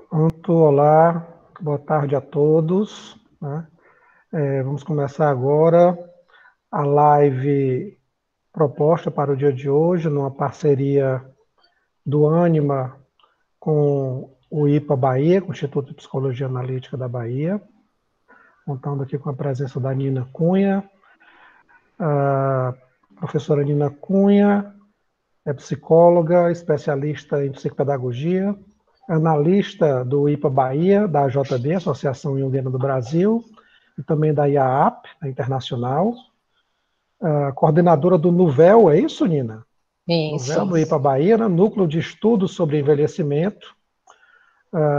Pronto, olá, boa tarde a todos, né? Vamos começar agora a live proposta para o dia de hoje, numa parceria do Ânima com o IPA Bahia, com o Instituto de Psicologia Analítica da Bahia, contando aqui com a presença da Nina Cunha. A professora Nina Cunha é psicóloga, especialista em psicopedagogia, analista do IPA Bahia, da AJB, Associação Junguiana do Brasil, e também da IAAP, a Internacional, coordenadora do NUVEL, é isso, Nina? Isso. NUVEL, do IPA Bahia, né? Núcleo de Estudos sobre Envelhecimento,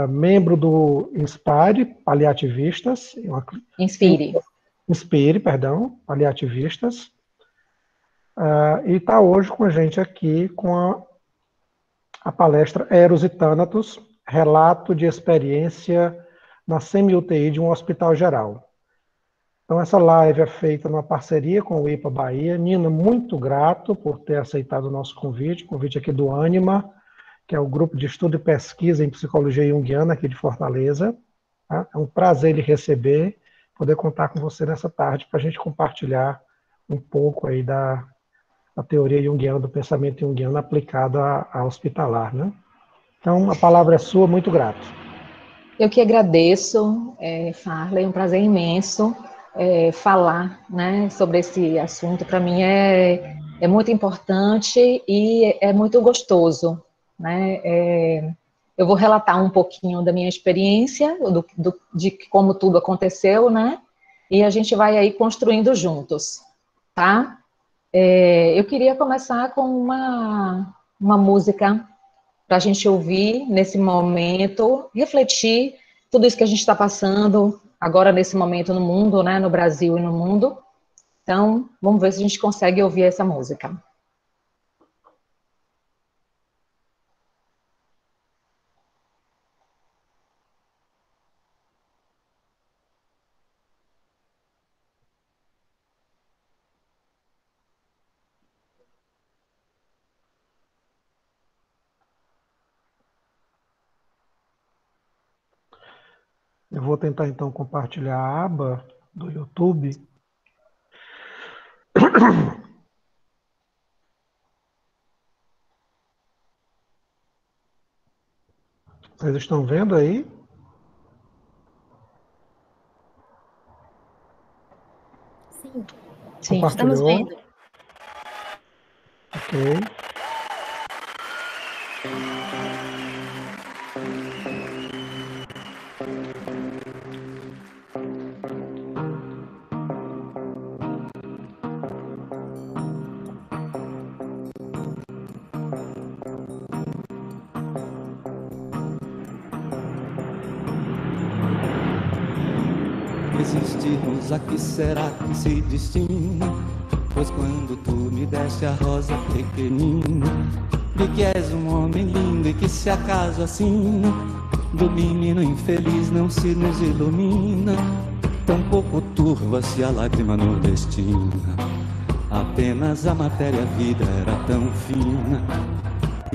membro do INSPIRE, Paliativistas. Inspire, perdão, Paliativistas. E está hoje com a gente aqui com a palestra Eros e Thanatos, relato de experiência na semi-UTI de um hospital geral. Então, essa live é feita numa parceria com o IPA Bahia. Nina, muito grato por ter aceitado o nosso convite aqui do Ânima, que é o grupo de estudo e pesquisa em psicologia junguiana aqui de Fortaleza. Tá? É um prazer lhe receber, poder contar com você nessa tarde para a gente compartilhar um pouco aí da teoria junguiana, do pensamento junguiano aplicado a hospitalar, né? Então, a palavra é sua, muito grato. Eu que agradeço, Farley, é um prazer imenso falar, né, sobre esse assunto. Para mim é muito importante e é muito gostoso, né? Eu vou relatar um pouquinho da minha experiência, de como tudo aconteceu, né? E a gente vai aí construindo juntos, tá? Eu queria começar com uma música para a gente ouvir nesse momento, refletir tudo isso que a gente está passando agora nesse momento no mundo, né, no Brasil e no mundo. Então, vamos ver se a gente consegue ouvir essa música. Eu vou tentar, então, compartilhar a aba do YouTube. Vocês estão vendo aí? Sim, estamos vendo. Ok. Existirmos, a que será que se destina? Pois quando tu me deste a rosa pequenina, vi que és um homem lindo e que se acaso assim do menino infeliz não se nos ilumina, tampouco turva-se a lágrima nordestina. Apenas a matéria-vida era tão fina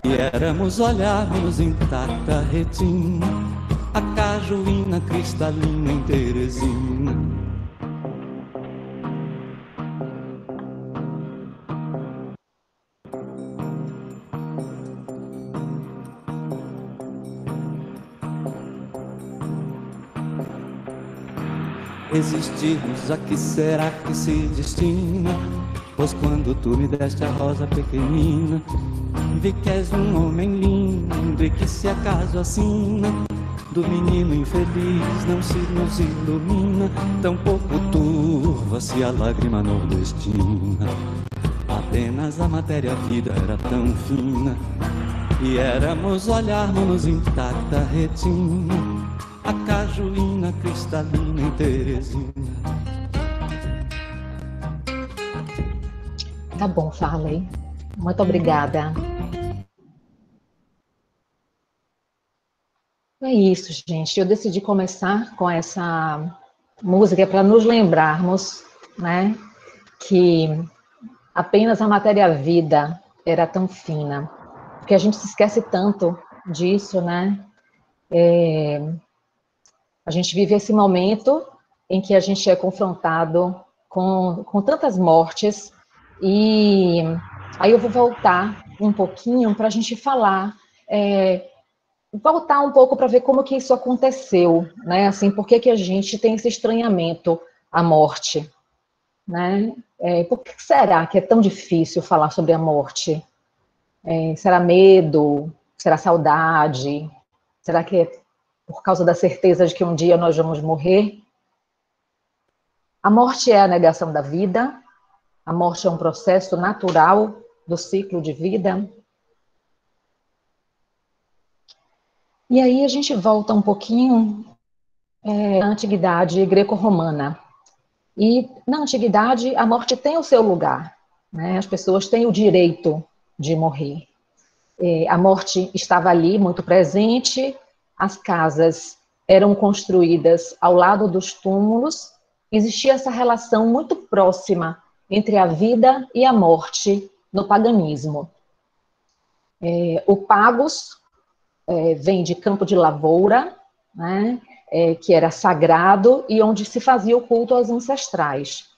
e éramos olharmos intacta retina, a cajuína cristalina em Teresina. Existirmos, a que será que se destina? Pois quando tu me deste a rosa pequenina, vi que és um homem lindo e que se acaso assina do menino infeliz não se nos ilumina, tampouco turva-se a lágrima nordestina. Apenas a matéria-vida era tão fina e éramos olharmos intacta retina, a cajuína cristalina em Teresina. Tá bom, Farley. Muito obrigada. É isso, gente. Eu decidi começar com essa música para nos lembrarmos, né, que apenas a matéria-vida era tão fina, porque a gente se esquece tanto disso, né? A gente vive esse momento em que a gente é confrontado com tantas mortes, e aí eu vou voltar um pouquinho para a gente falar, voltar um pouco para ver como que isso aconteceu, né? Assim, por que a gente tem esse estranhamento à morte, né? Por que será que é tão difícil falar sobre a morte? Será medo? Será saudade? Será que é por causa da certeza de que um dia nós vamos morrer? A morte é a negação da vida? A morte é um processo natural do ciclo de vida? E aí a gente volta um pouquinho na antiguidade greco-romana. E na antiguidade a morte tem o seu lugar, né? As pessoas têm o direito de morrer. A morte estava ali, muito presente, as casas eram construídas ao lado dos túmulos, existia essa relação muito próxima entre a vida e a morte no paganismo. O pagus vem de campo de lavoura, né, que era sagrado e onde se fazia o culto aos ancestrais.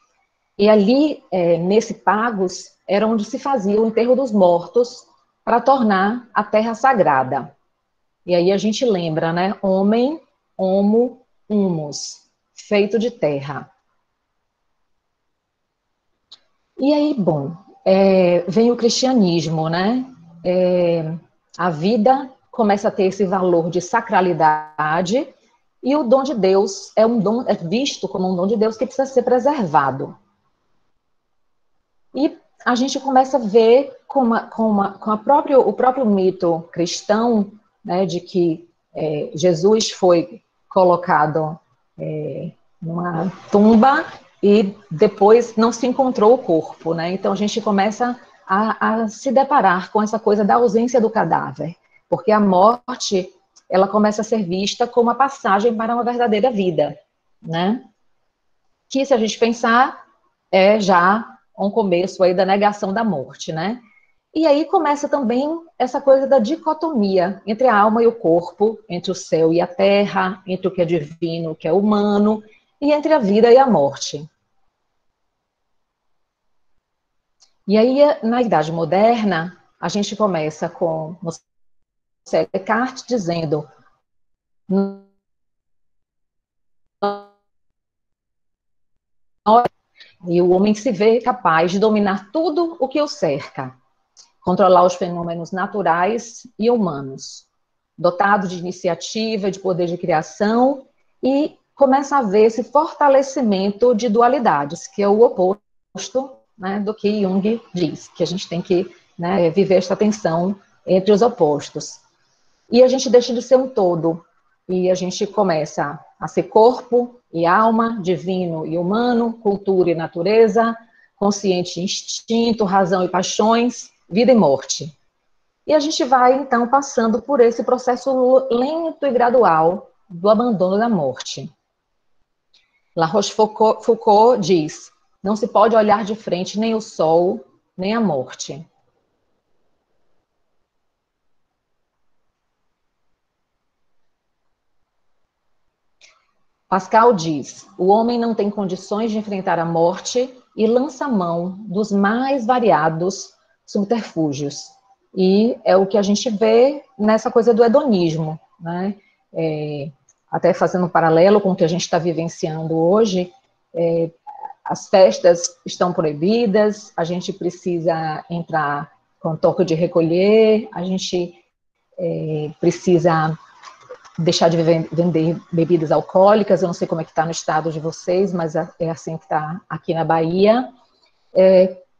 E ali, nesse pagus, era onde se fazia o enterro dos mortos para tornar a terra sagrada. E aí a gente lembra, né? Homem, homo, humus, feito de terra. E aí, bom, vem o cristianismo, né? A vida começa a ter esse valor de sacralidade e o dom de Deus é visto como um dom de Deus que precisa ser preservado. E a gente começa a ver o próprio mito cristão, né, de que Jesus foi colocado numa tumba e depois não se encontrou o corpo, né? Então a gente começa a se deparar com essa coisa da ausência do cadáver, porque a morte ela começa a ser vista como a passagem para uma verdadeira vida, né? Que se a gente pensar é já um começo aí da negação da morte, né? E aí começa também essa coisa da dicotomia entre a alma e o corpo, entre o céu e a terra, entre o que é divino e o que é humano, e entre a vida e a morte. E aí, na Idade Moderna, a gente começa com Descartes dizendo e o homem se vê capaz de dominar tudo o que o cerca, controlar os fenômenos naturais e humanos, dotado de iniciativa, de poder de criação, e começa a ver esse fortalecimento de dualidades, que é o oposto, né, do que Jung diz, que a gente tem que, né, viver esta tensão entre os opostos. E a gente deixa de ser um todo, e a gente começa a ser corpo e alma, divino e humano, cultura e natureza, consciente e instinto, razão e paixões, vida e morte. E a gente vai, então, passando por esse processo lento e gradual do abandono da morte. La Rochefoucauld diz: não se pode olhar de frente nem o sol, nem a morte. Pascal diz: o homem não tem condições de enfrentar a morte e lança mão dos mais variados subterfúgios. E é o que a gente vê nessa coisa do hedonismo, né? Até fazendo um paralelo com o que a gente está vivenciando hoje, as festas estão proibidas, a gente precisa entrar com toque de recolher, a gente precisa deixar de vender bebidas alcoólicas. Eu não sei como é que está no estado de vocês, mas é assim que está aqui na Bahia,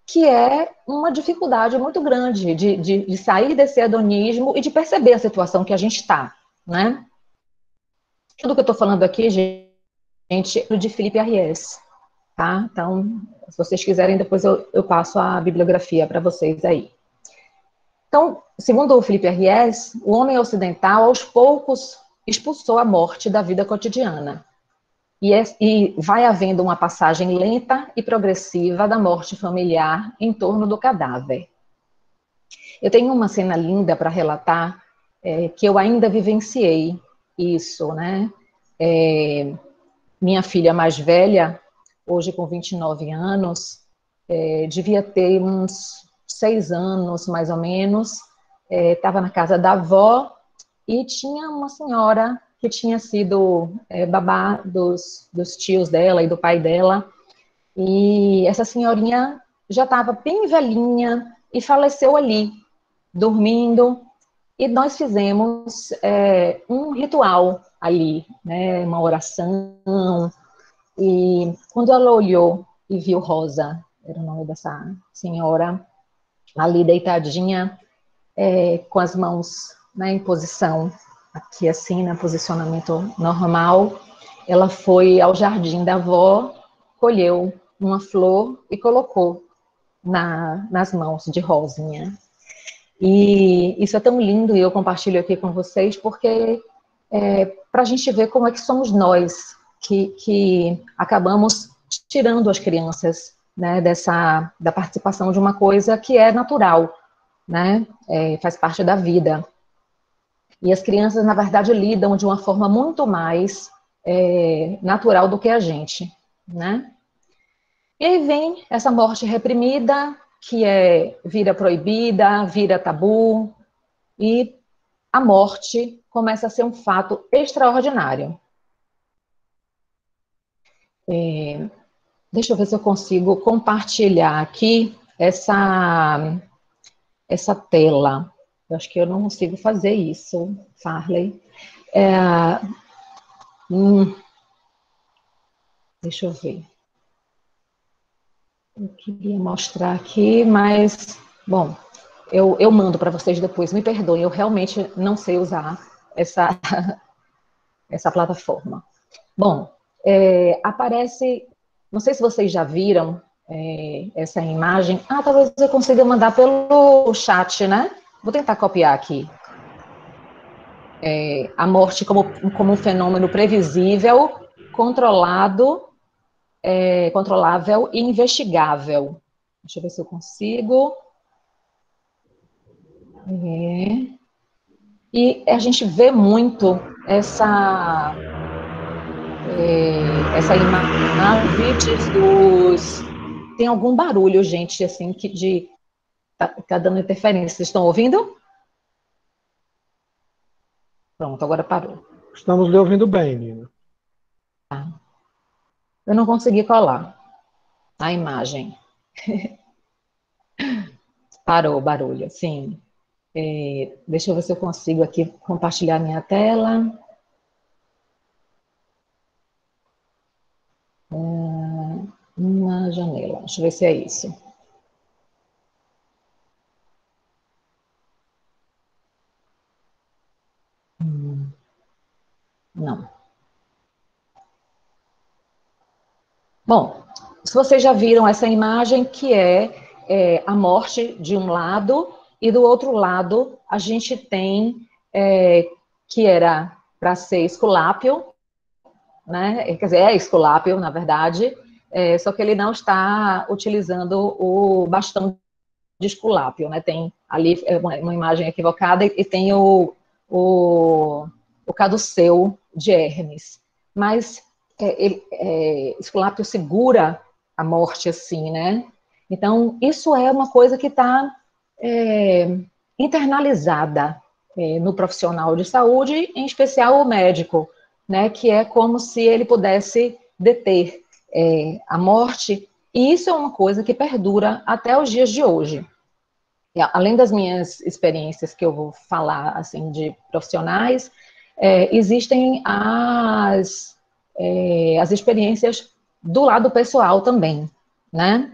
que é uma dificuldade muito grande de sair desse hedonismo e de perceber a situação que a gente está, né? Tudo que eu estou falando aqui, gente, é de Felipe Arries, tá? Então, se vocês quiserem, depois eu passo a bibliografia para vocês aí. Então, segundo o Felipe Arries, o homem ocidental, aos poucos, expulsou a morte da vida cotidiana. E vai havendo uma passagem lenta e progressiva da morte familiar em torno do cadáver. Eu tenho uma cena linda para relatar, que eu ainda vivenciei isso, né? Minha filha mais velha, hoje com 29 anos, devia ter uns 6 anos, mais ou menos, estava na casa da avó e tinha uma senhora que tinha sido babá dos tios dela e do pai dela, e essa senhorinha já estava bem velhinha e faleceu ali, dormindo, e nós fizemos um ritual ali, né, uma oração, e quando ela olhou e viu Rosa, era o nome dessa senhora, ali deitadinha, com as mãos, né, em posição, aqui assim, no posicionamento normal, ela foi ao jardim da avó, colheu uma flor e colocou nas mãos de Rosinha. E isso é tão lindo, e eu compartilho aqui com vocês, porque para a gente ver como é que somos nós que acabamos tirando as crianças, né, da participação de uma coisa que é natural, né, faz parte da vida. E as crianças, na verdade, lidam de uma forma muito mais natural do que a gente, né? E aí vem essa morte reprimida, que vira proibida, vira tabu, e a morte começa a ser um fato extraordinário. Deixa eu ver se eu consigo compartilhar aqui essa tela. Eu acho que eu não consigo fazer isso, Farley. Deixa eu ver. Eu queria mostrar aqui, mas, bom, eu mando para vocês depois. Me perdoem, eu realmente não sei usar essa plataforma. Bom, aparece, não sei se vocês já viram essa imagem. Talvez eu consiga mandar pelo chat, né? Vou tentar copiar aqui. A morte como um fenômeno previsível, controlável e investigável. Deixa eu ver se eu consigo. E a gente vê muito essa imagem dos... Tem algum barulho, gente, assim, que tá dando interferência. Vocês estão ouvindo? Pronto, agora parou. Estamos lhe ouvindo bem, Nina. Eu não consegui colar a imagem. Parou o barulho, sim. Deixa eu ver se eu consigo aqui compartilhar minha tela. Uma janela. Deixa eu ver se é isso. Não. Bom, se vocês já viram essa imagem, que é a morte de um lado, e do outro lado a gente tem, que era para ser Esculápio, né? Quer dizer, é Esculápio, na verdade, só que ele não está utilizando o bastão de Esculápio, né? Tem ali uma imagem equivocada e tem o caduceu de Hermes. Mas Esculápio segura a morte assim, né? Então, isso é uma coisa que está internalizada no profissional de saúde, em especial o médico, né? Que é como se ele pudesse deter a morte, e isso é uma coisa que perdura até os dias de hoje. Além das minhas experiências que eu vou falar, assim, de profissionais, existem as experiências do lado pessoal também, né?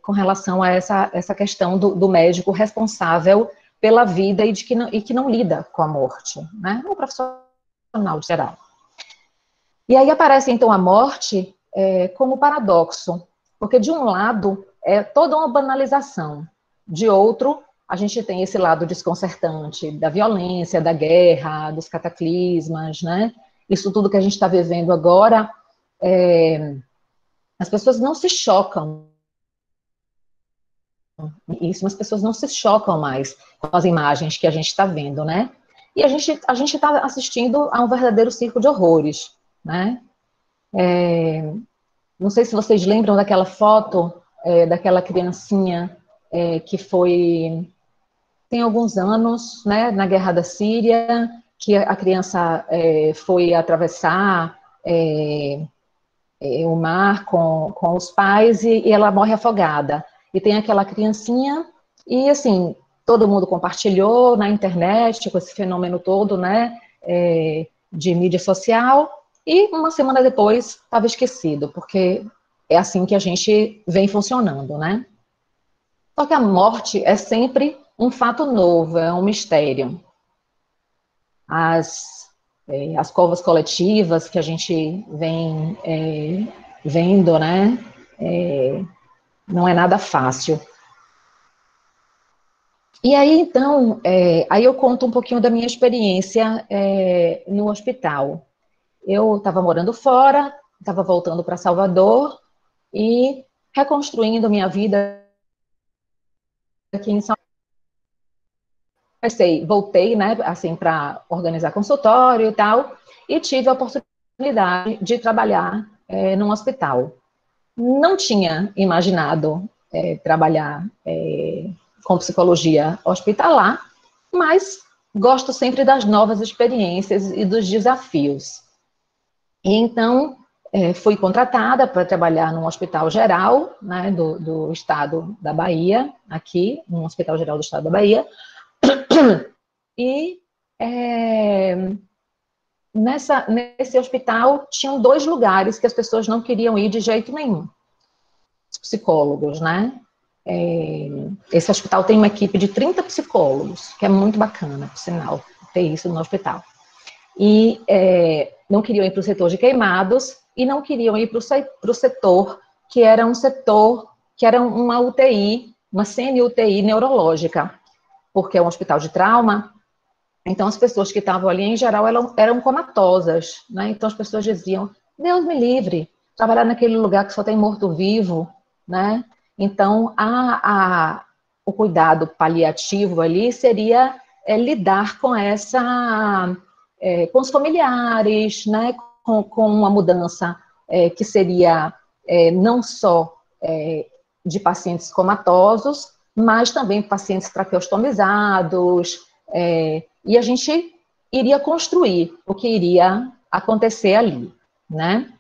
Com relação a essa questão do médico responsável pela vida e que não lida com a morte, né? O profissional de geral. E aí aparece, então, a morte como paradoxo, porque, de um lado, é toda uma banalização, de outro, a gente tem esse lado desconcertante da violência, da guerra, dos cataclismas, né? Isso tudo que a gente está vivendo agora, as pessoas não se chocam. As pessoas não se chocam mais com as imagens que a gente está vendo, né? E a gente está assistindo a um verdadeiro circo de horrores, né? Não sei se vocês lembram daquela foto daquela criancinha que foi, tem alguns anos, né, na guerra da Síria, que a criança foi atravessar o mar com os pais e ela morre afogada. E tem aquela criancinha, e assim, todo mundo compartilhou na internet com esse fenômeno todo, né, de mídia social, e uma semana depois estava esquecido, porque é assim que a gente vem funcionando, né? Só que a morte é sempre um fato novo, é um mistério. As covas coletivas que a gente vem vendo, né? Não é nada fácil. E aí, então, aí eu conto um pouquinho da minha experiência no hospital. Eu estava morando fora, estava voltando para Salvador e reconstruindo minha vida aqui em São Paulo. Voltei, né, assim, para organizar consultório e tal, e tive a oportunidade de trabalhar num hospital. Não tinha imaginado trabalhar com psicologia hospitalar, mas gosto sempre das novas experiências e dos desafios. E então, fui contratada para trabalhar num hospital geral, né, do estado da Bahia, aqui, num hospital geral do estado da Bahia, e nesse hospital tinham 2 lugares que as pessoas não queriam ir de jeito nenhum, os psicólogos, né? Esse hospital tem uma equipe de 30 psicólogos, que é muito bacana, por sinal, ter isso no hospital. E não queriam ir para o setor de queimados e não queriam ir para o setor que era um setor, que era uma UTI, uma semi-UTI neurológica, porque é um hospital de trauma. Então, as pessoas que estavam ali, em geral, eram comatosas, né? Então, as pessoas diziam, Deus me livre, trabalhar naquele lugar que só tem morto-vivo, né? Então, o cuidado paliativo ali seria lidar com com os familiares, né? Com uma mudança que seria não só de pacientes comatosos, mas também pacientes traqueostomizados, e a gente iria construir o que iria acontecer ali, né?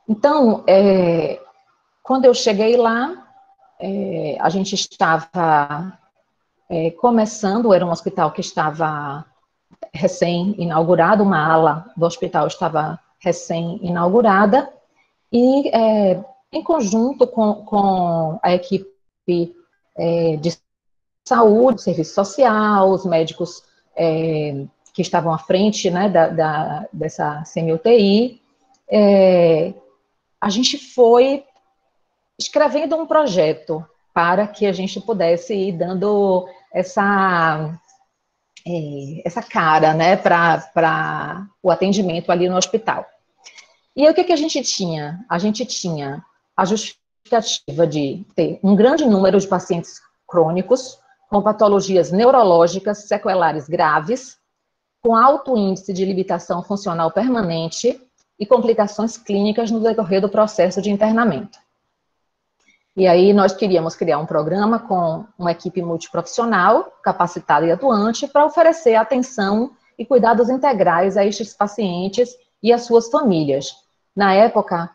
Então, quando eu cheguei lá, a gente estava começando, era um hospital que estava recém-inaugurado, uma ala do hospital estava recém-inaugurada, e em conjunto com a equipe de saúde, serviço social, os médicos que estavam à frente, né, dessa semi-UTI, a gente foi escrevendo um projeto para que a gente pudesse ir dando essa cara, né, para o atendimento ali no hospital. E aí, o que a gente tinha? A gente tinha a justificativa de ter um grande número de pacientes crônicos, com patologias neurológicas sequelares graves, com alto índice de limitação funcional permanente e complicações clínicas no decorrer do processo de internamento. E aí nós queríamos criar um programa com uma equipe multiprofissional, capacitada e atuante, para oferecer atenção e cuidados integrais a estes pacientes e às suas famílias. Na época,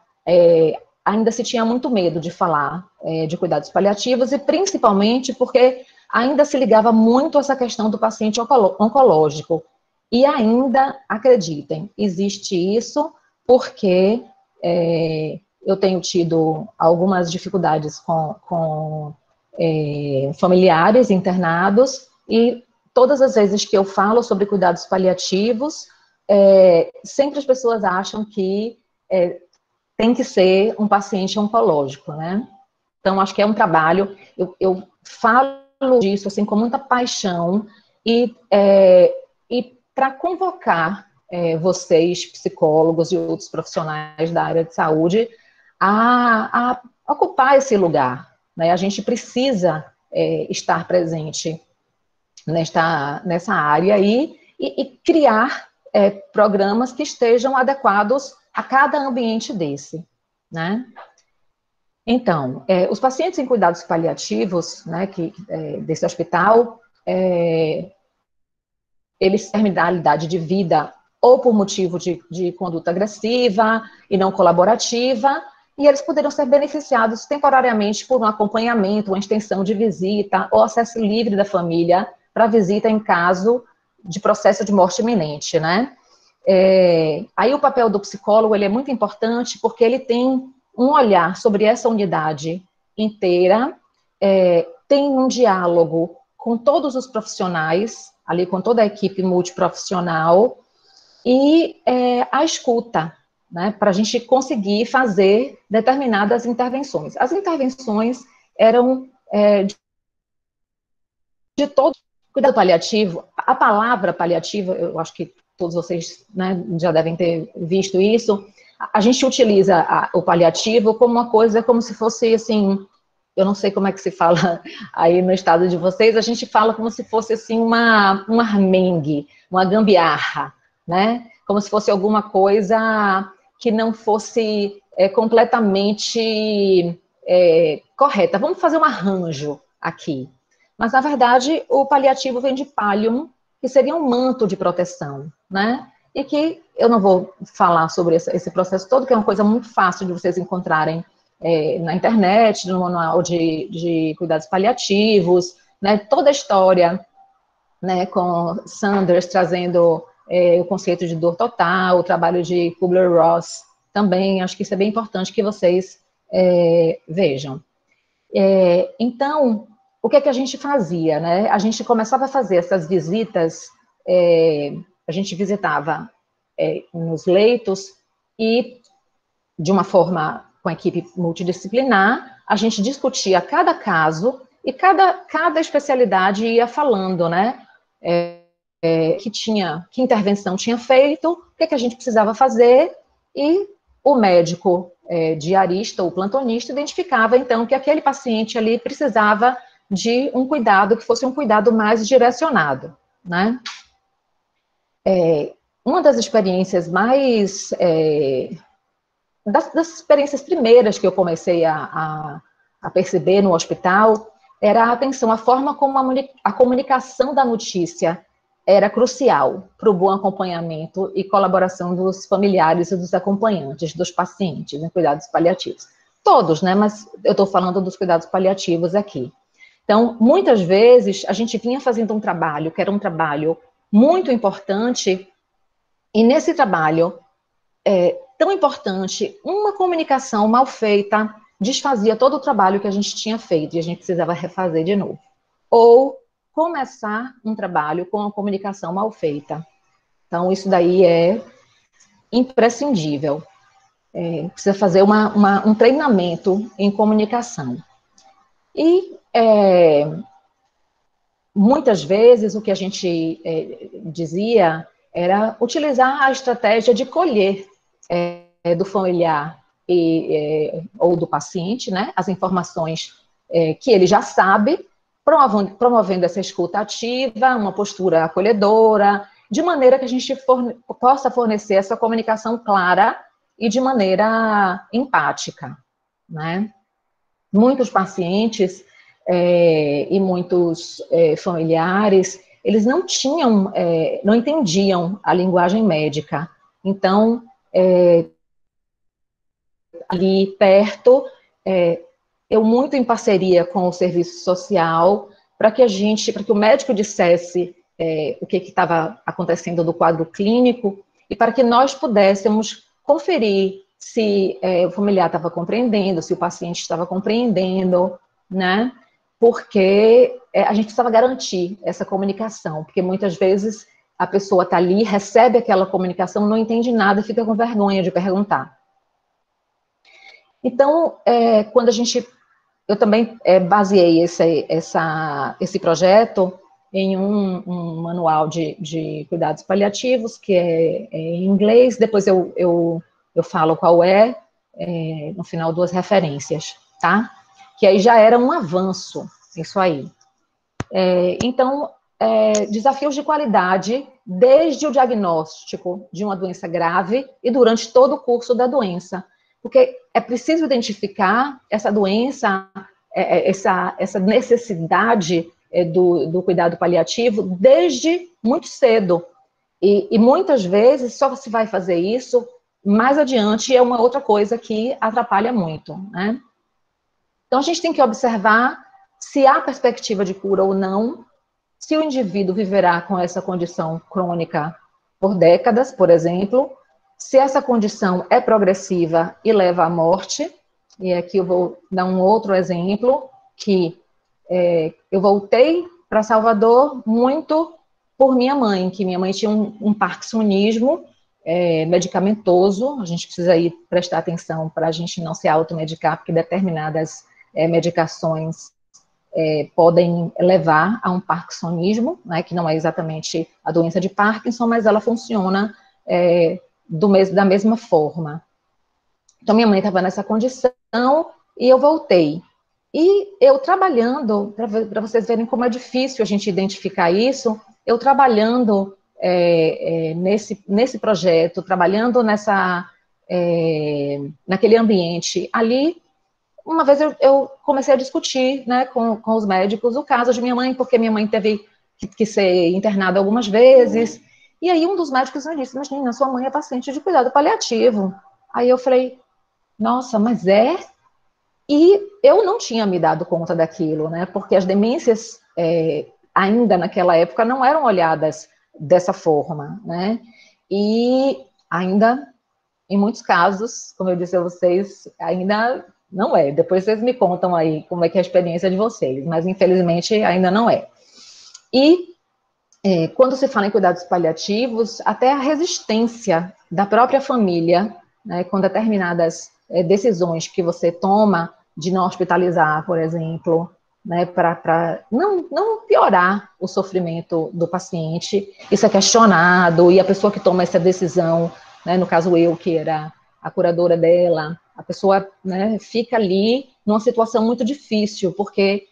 ainda se tinha muito medo de falar de cuidados paliativos, e principalmente porque ainda se ligava muito a essa questão do paciente oncológico. E ainda, acreditem, existe isso porque eu tenho tido algumas dificuldades com familiares internados, e todas as vezes que eu falo sobre cuidados paliativos, sempre as pessoas acham que tem que ser um paciente oncológico, né? Então, acho que é um trabalho, eu falo disso assim, com muita paixão, e para convocar vocês, psicólogos e outros profissionais da área de saúde, a ocupar esse lugar, né? A gente precisa estar presente nessa área aí e criar programas que estejam adequados a cada ambiente desse, né? Então, os pacientes em cuidados paliativos, né, desse hospital, eles têm terminalidade de vida ou por motivo de conduta agressiva e não colaborativa, e eles poderiam ser beneficiados temporariamente por um acompanhamento, uma extensão de visita ou acesso livre da família para visita em caso de processo de morte iminente, né? Aí o papel do psicólogo ele é muito importante porque ele tem um olhar sobre essa unidade inteira, tem um diálogo com todos os profissionais, ali com toda a equipe multiprofissional, e a escuta, né, para a gente conseguir fazer determinadas intervenções. As intervenções eram de todo cuidado paliativo. A palavra paliativa, eu acho que todos vocês, né, já devem ter visto isso. A gente utiliza o paliativo como uma coisa, como se fosse assim, eu não sei como é que se fala aí no estado de vocês, a gente fala como se fosse assim um armengue, uma gambiarra, né? Como se fosse alguma coisa que não fosse completamente correta. Vamos fazer um arranjo aqui. Mas, na verdade, o paliativo vem de pallium, que seria um manto de proteção, né? E que eu não vou falar sobre esse processo todo, que é uma coisa muito fácil de vocês encontrarem na internet, no manual de cuidados paliativos, né? Toda a história, né, com Sanders trazendo o conceito de dor total, o trabalho de Kubler-Ross também, acho que isso é bem importante que vocês vejam. Então, o que é que a gente fazia, né? A gente começava a fazer essas visitas, a gente visitava nos leitos e, de uma forma com a equipe multidisciplinar, a gente discutia cada caso e cada especialidade ia falando, né? Que intervenção tinha feito, o que é que a gente precisava fazer, e o médico diarista ou plantonista identificava, então, que aquele paciente ali precisava de um cuidado que fosse um cuidado mais direcionado, né? Uma das experiências mais... das experiências primeiras que eu comecei a perceber no hospital era a atenção, a forma como a comunicação da notícia era crucial para o bom acompanhamento e colaboração dos familiares e dos acompanhantes dos pacientes em cuidados paliativos. Todos, né? Mas eu estou falando dos cuidados paliativos aqui. Então, muitas vezes, a gente vinha fazendo um trabalho que era um trabalho muito importante, e nesse trabalho tão importante, uma comunicação mal feita desfazia todo o trabalho que a gente tinha feito, e a gente precisava refazer de novo. Ou começar um trabalho com uma comunicação mal feita. Então, isso daí é imprescindível. Precisa fazer um treinamento em comunicação. E, muitas vezes, o que a gente dizia era utilizar a estratégia de colher do familiar ou do paciente, né, as informações que ele já sabe, promovendo essa escuta ativa, uma postura acolhedora, de maneira que a gente possa fornecer essa comunicação clara e de maneira empática, né? Muitos pacientes e muitos familiares, eles não entendiam a linguagem médica. Então, ali perto, eu muito em parceria com o serviço social, para que o médico dissesse o que estava acontecendo do quadro clínico, e para que nós pudéssemos conferir se o familiar estava compreendendo, se o paciente estava compreendendo, né? Porque a gente precisava garantir essa comunicação, porque muitas vezes a pessoa está ali, recebe aquela comunicação, não entende nada e fica com vergonha de perguntar. Então, eu também baseei esse projeto em um manual de cuidados paliativos, que é em inglês, depois eu falo qual no final, 2 referências. tá? Que aí já era um avanço, isso aí. Então, desafios de qualidade, desde o diagnóstico de uma doença grave e durante todo o curso da doença. Porque é preciso identificar essa doença, essa necessidade do cuidado paliativo desde muito cedo. E muitas vezes só se vai fazer isso mais adiante, é uma outra coisa que atrapalha muito, né? Então, a gente tem que observar se há perspectiva de cura ou não, se o indivíduo viverá com essa condição crônica por décadas, por exemplo, se essa condição é progressiva e leva à morte, e aqui eu vou dar um outro exemplo, que eu voltei para Salvador muito por minha mãe, que minha mãe tinha um parkinsonismo medicamentoso, a gente precisa aí prestar atenção para a gente não se automedicar, porque determinadas medicações podem levar a um parkinsonismo, né, que não é exatamente a doença de Parkinson, mas ela funciona da mesma forma. Então, minha mãe estava nessa condição e eu voltei. E eu trabalhando, para vocês verem como é difícil a gente identificar isso, eu trabalhando nesse projeto, trabalhando naquele ambiente ali, uma vez eu comecei a discutir, né, com os médicos o caso de minha mãe, porque minha mãe teve que ser internada algumas vezes, e aí um dos médicos me disse, mas menina, sua mãe é paciente de cuidado paliativo. Aí eu falei, nossa, mas é? E eu não tinha me dado conta daquilo, né, porque as demências, ainda naquela época, não eram olhadas dessa forma, né, e ainda, em muitos casos, como eu disse a vocês, ainda não é. Depois vocês me contam aí como é que é a experiência de vocês, mas infelizmente ainda não é. E quando se fala em cuidados paliativos, até a resistência da própria família, né, com determinadas decisões que você toma de não hospitalizar, por exemplo, né, para não piorar o sofrimento do paciente, isso é questionado, e a pessoa que toma essa decisão, né, no caso eu, que era a curadora dela, a pessoa, né, fica ali numa situação muito difícil, porque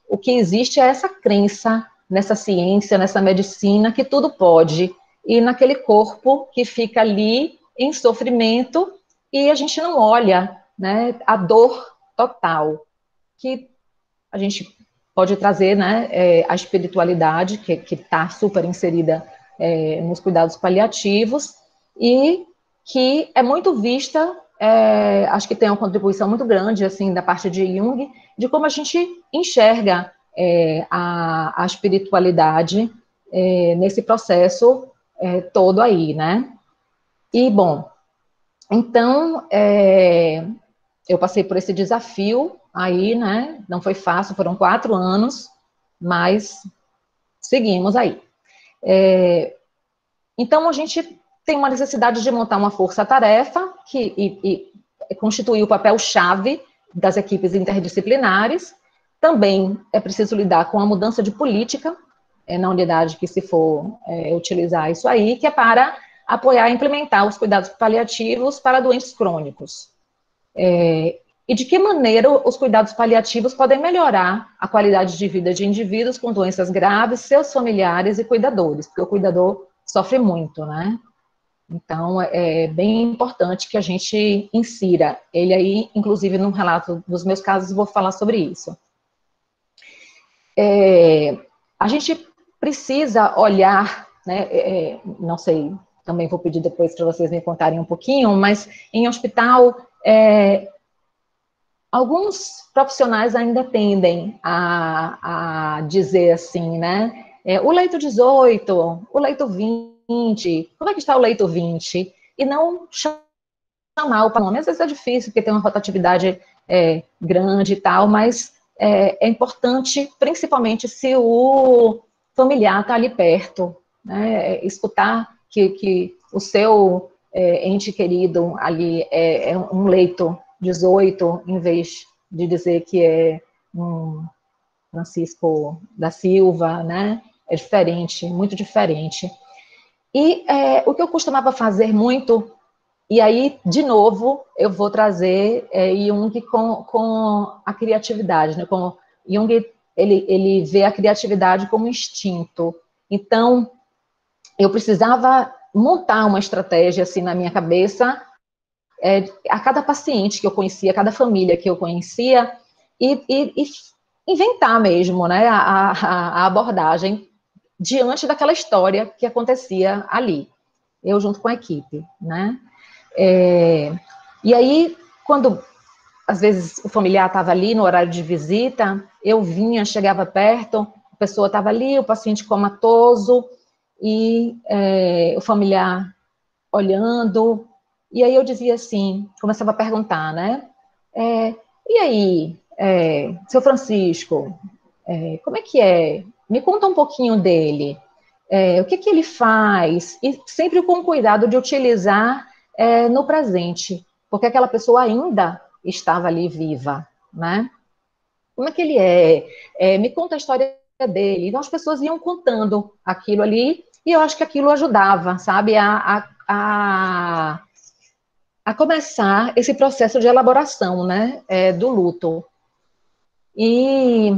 o que existe é essa crença nessa ciência, nessa medicina, que tudo pode, e naquele corpo que fica ali em sofrimento, e a gente não olha, né, a dor total, que a gente pode trazer, né, a espiritualidade, que está super inserida nos cuidados paliativos, e que é muito vista, acho que tem uma contribuição muito grande, assim, da parte de Jung, de como a gente enxerga a espiritualidade nesse processo todo aí, né? E, bom, então, eu passei por esse desafio aí, né? Não foi fácil, foram 4 anos, mas seguimos aí. Então, a gente tem uma necessidade de montar uma força-tarefa e constituir o papel-chave das equipes interdisciplinares. Também é preciso lidar com a mudança de política na unidade que se for utilizar isso aí, que é para apoiar e implementar os cuidados paliativos para doentes crônicos. E de que maneira os cuidados paliativos podem melhorar a qualidade de vida de indivíduos com doenças graves, seus familiares e cuidadores, porque o cuidador sofre muito, né? Então, é bem importante que a gente insira ele aí, inclusive no relato dos meus casos, vou falar sobre isso. A gente precisa olhar, né, não sei, também vou pedir depois para vocês me contarem um pouquinho, mas em hospital, alguns profissionais ainda tendem a dizer assim, né, o leito 18, o leito 20, como é que está o leito 20? E não chamar o nome. Às vezes é difícil, porque tem uma rotatividade grande e tal, mas é importante, principalmente se o familiar está ali perto, né, escutar que o seu ente querido ali é um leito 18, em vez de dizer que é um Francisco da Silva, né, é diferente, muito diferente. E o que eu costumava fazer muito, E aí, de novo, eu vou trazer Jung com a criatividade, né? Com Jung, ele vê a criatividade como instinto. Então, eu precisava montar uma estratégia assim na minha cabeça, a cada paciente que eu conhecia, a cada família que eu conhecia, e inventar mesmo, né, a abordagem diante daquela história que acontecia ali, eu junto com a equipe, né? E aí, quando às vezes o familiar estava ali no horário de visita, eu vinha, chegava perto, a pessoa estava ali, o paciente comatoso, e o familiar olhando, e aí eu dizia assim, começava a perguntar, né? E aí, seu Francisco, como é que é? Me conta um pouquinho dele. O que ele faz? E sempre com cuidado de utilizar no presente, porque aquela pessoa ainda estava ali viva, né? Como é que ele é? Me conta a história dele. Então as pessoas iam contando aquilo ali, e eu acho que aquilo ajudava, sabe, a começar esse processo de elaboração, né, do luto. E,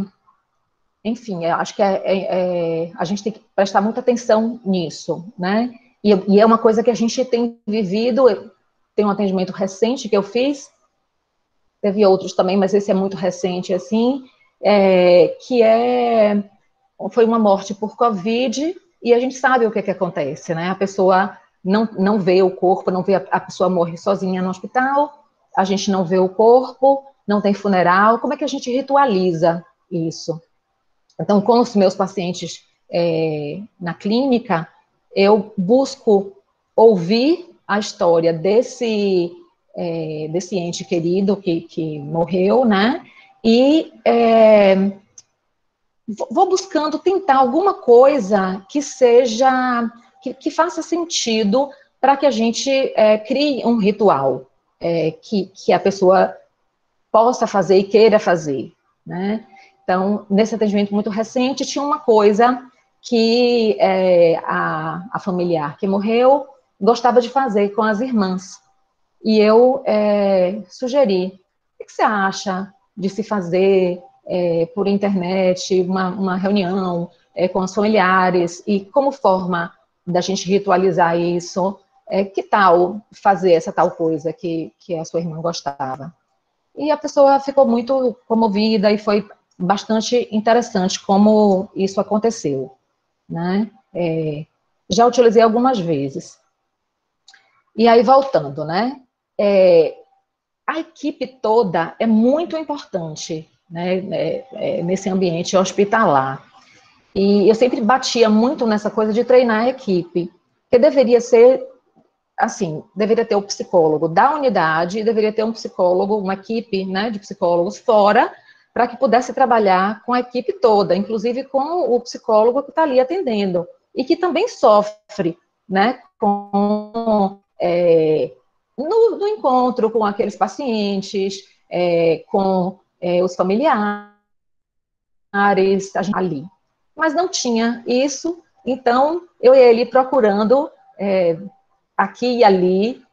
enfim, eu acho que a gente tem que prestar muita atenção nisso, né? E é uma coisa que a gente tem vivido. Tem um atendimento recente que eu fiz, teve outros também, mas esse é muito recente, assim, foi uma morte por Covid, e a gente sabe o que acontece, né? A pessoa não vê o corpo, não vê a pessoa morre sozinha no hospital, a gente não vê o corpo, não tem funeral, como é que a gente ritualiza isso? Então, com os meus pacientes na clínica, eu busco ouvir a história desse ente querido que morreu, né? E vou buscando tentar alguma coisa que seja, que faça sentido para que a gente crie um ritual que a pessoa possa fazer e queira fazer, né? Então, nesse atendimento muito recente, tinha uma coisa que a familiar que morreu gostava de fazer com as irmãs. E eu sugeri, o que você acha de se fazer por internet uma reunião com os familiares, e como forma da gente ritualizar isso, que tal fazer essa tal coisa que a sua irmã gostava? E a pessoa ficou muito comovida, e foi bastante interessante como isso aconteceu, né? Já utilizei algumas vezes. E aí, voltando, né? A equipe toda é muito importante, né? Nesse ambiente hospitalar. E eu sempre batia muito nessa coisa de treinar a equipe, que deveria ser assim, deveria ter o psicólogo da unidade, e deveria ter um psicólogo, uma equipe, né, de psicólogos fora, para que pudesse trabalhar com a equipe toda, inclusive com o psicólogo que está ali atendendo, e que também sofre, né, no encontro com aqueles pacientes, com os familiares, ali. Mas não tinha isso, então eu ia ali procurando aqui e ali,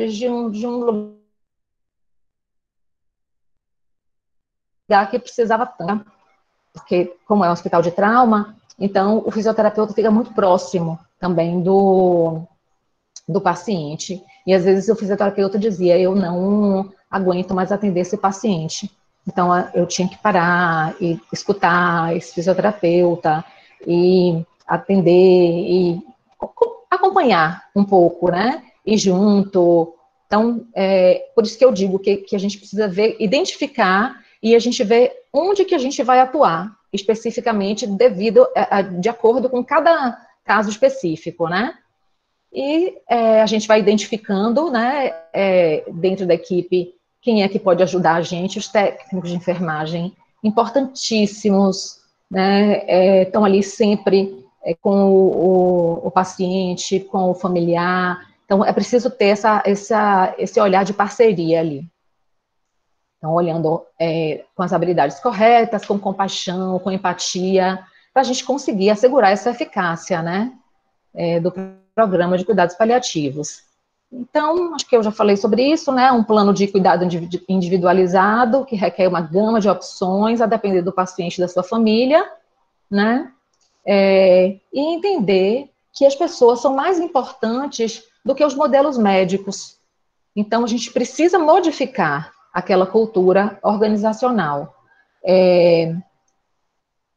de um lugar que precisava tanto, porque como é um hospital de trauma, então o fisioterapeuta fica muito próximo também do paciente, e às vezes o fisioterapeuta dizia, eu não aguento mais atender esse paciente, então eu tinha que parar e escutar esse fisioterapeuta, e atender, e acompanhar um pouco, né, e junto. Então, por isso que eu digo que a gente precisa ver, identificar, e a gente ver onde que a gente vai atuar, especificamente, de acordo com cada caso específico, né? E a gente vai identificando, né, dentro da equipe, quem é que pode ajudar a gente, os técnicos de enfermagem, importantíssimos, né, estão ali sempre com o paciente, com o familiar. Então, é preciso ter esse olhar de parceria ali. Então, olhando com as habilidades corretas, com compaixão, com empatia, para a gente conseguir assegurar essa eficácia, né, do programa de cuidados paliativos. Então, acho que eu já falei sobre isso, né? Um plano de cuidado individualizado, que requer uma gama de opções, a depender do paciente e da sua família, né? E entender que as pessoas são mais importantes do que os modelos médicos. Então, a gente precisa modificar aquela cultura organizacional.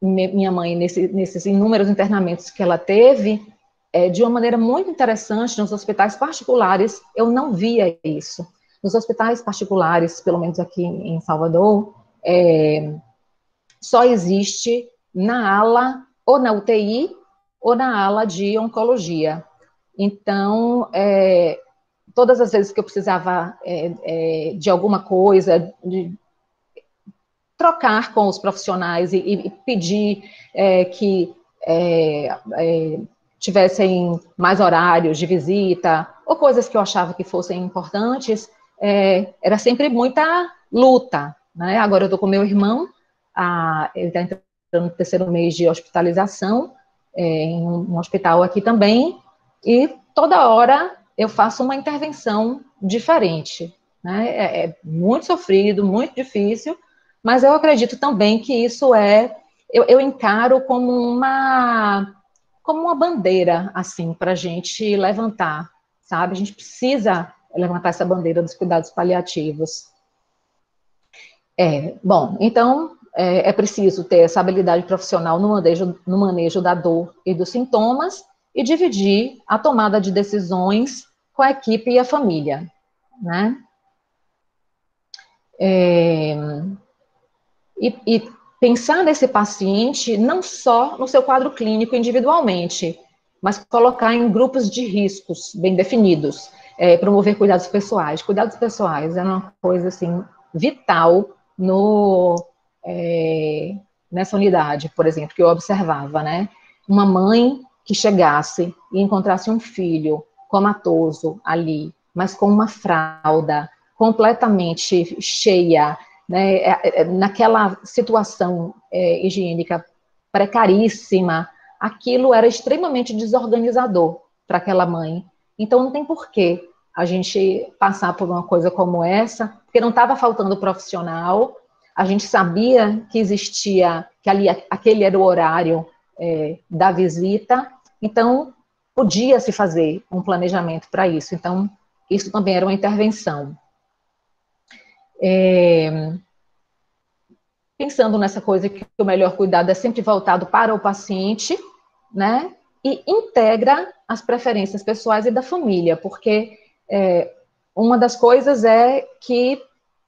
Minha mãe, nesses inúmeros internamentos que ela teve, de uma maneira muito interessante, nos hospitais particulares, eu não via isso. Nos hospitais particulares, pelo menos aqui em Salvador, só existe na ala, ou na UTI, ou na ala de oncologia. Então, todas as vezes que eu precisava de alguma coisa, de trocar com os profissionais e pedir que tivessem mais horários de visita, ou coisas que eu achava que fossem importantes, era sempre muita luta, né? Agora eu estou com meu irmão, ele está entrando no terceiro mês de hospitalização, em um hospital aqui também, e toda hora eu faço uma intervenção diferente, né? É muito sofrido, muito difícil, mas eu acredito também que isso eu encaro como uma bandeira, assim, para a gente levantar, sabe? A gente precisa levantar essa bandeira dos cuidados paliativos. Bom, então, é preciso ter essa habilidade profissional no manejo da dor e dos sintomas e dividir a tomada de decisões com a equipe e a família, né? E pensar nesse paciente não só no seu quadro clínico individualmente, mas colocar em grupos de riscos bem definidos, promover cuidados pessoais. Cuidados pessoais é uma coisa, assim, vital nessa unidade, por exemplo, que eu observava, né? Uma mãe que chegasse e encontrasse um filho comatoso ali, mas com uma fralda completamente cheia, né, naquela situação higiênica precaríssima, aquilo era extremamente desorganizador para aquela mãe. Então, não tem porquê a gente passar por uma coisa como essa, porque não estava faltando profissional, a gente sabia que existia, que ali, aquele era o horário da visita, então podia se fazer um planejamento para isso. Então, isso também era uma intervenção. Pensando nessa coisa que o melhor cuidado é sempre voltado para o paciente, né? E integra as preferências pessoais e da família, porque uma das coisas é que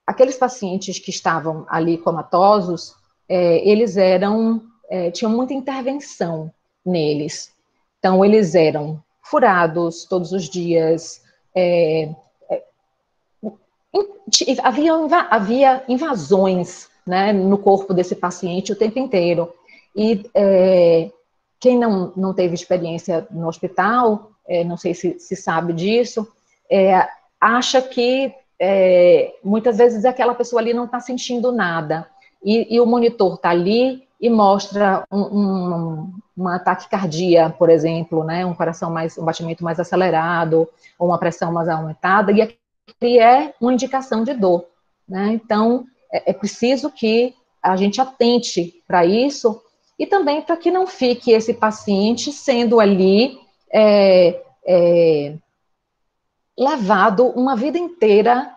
aqueles pacientes que estavam ali comatosos, eles tinham muita intervenção neles. Então, eles eram furados todos os dias, havia invasões, né, no corpo desse paciente o tempo inteiro. E quem não teve experiência no hospital, não sei se sabe disso, acha que muitas vezes aquela pessoa ali não está sentindo nada. E o monitor está ali e mostra uma taquicardia, por exemplo, né, um batimento mais acelerado, ou uma pressão mais aumentada, e é uma indicação de dor, né? Então, é preciso que a gente atente para isso, e também para que não fique esse paciente sendo ali levado uma vida inteira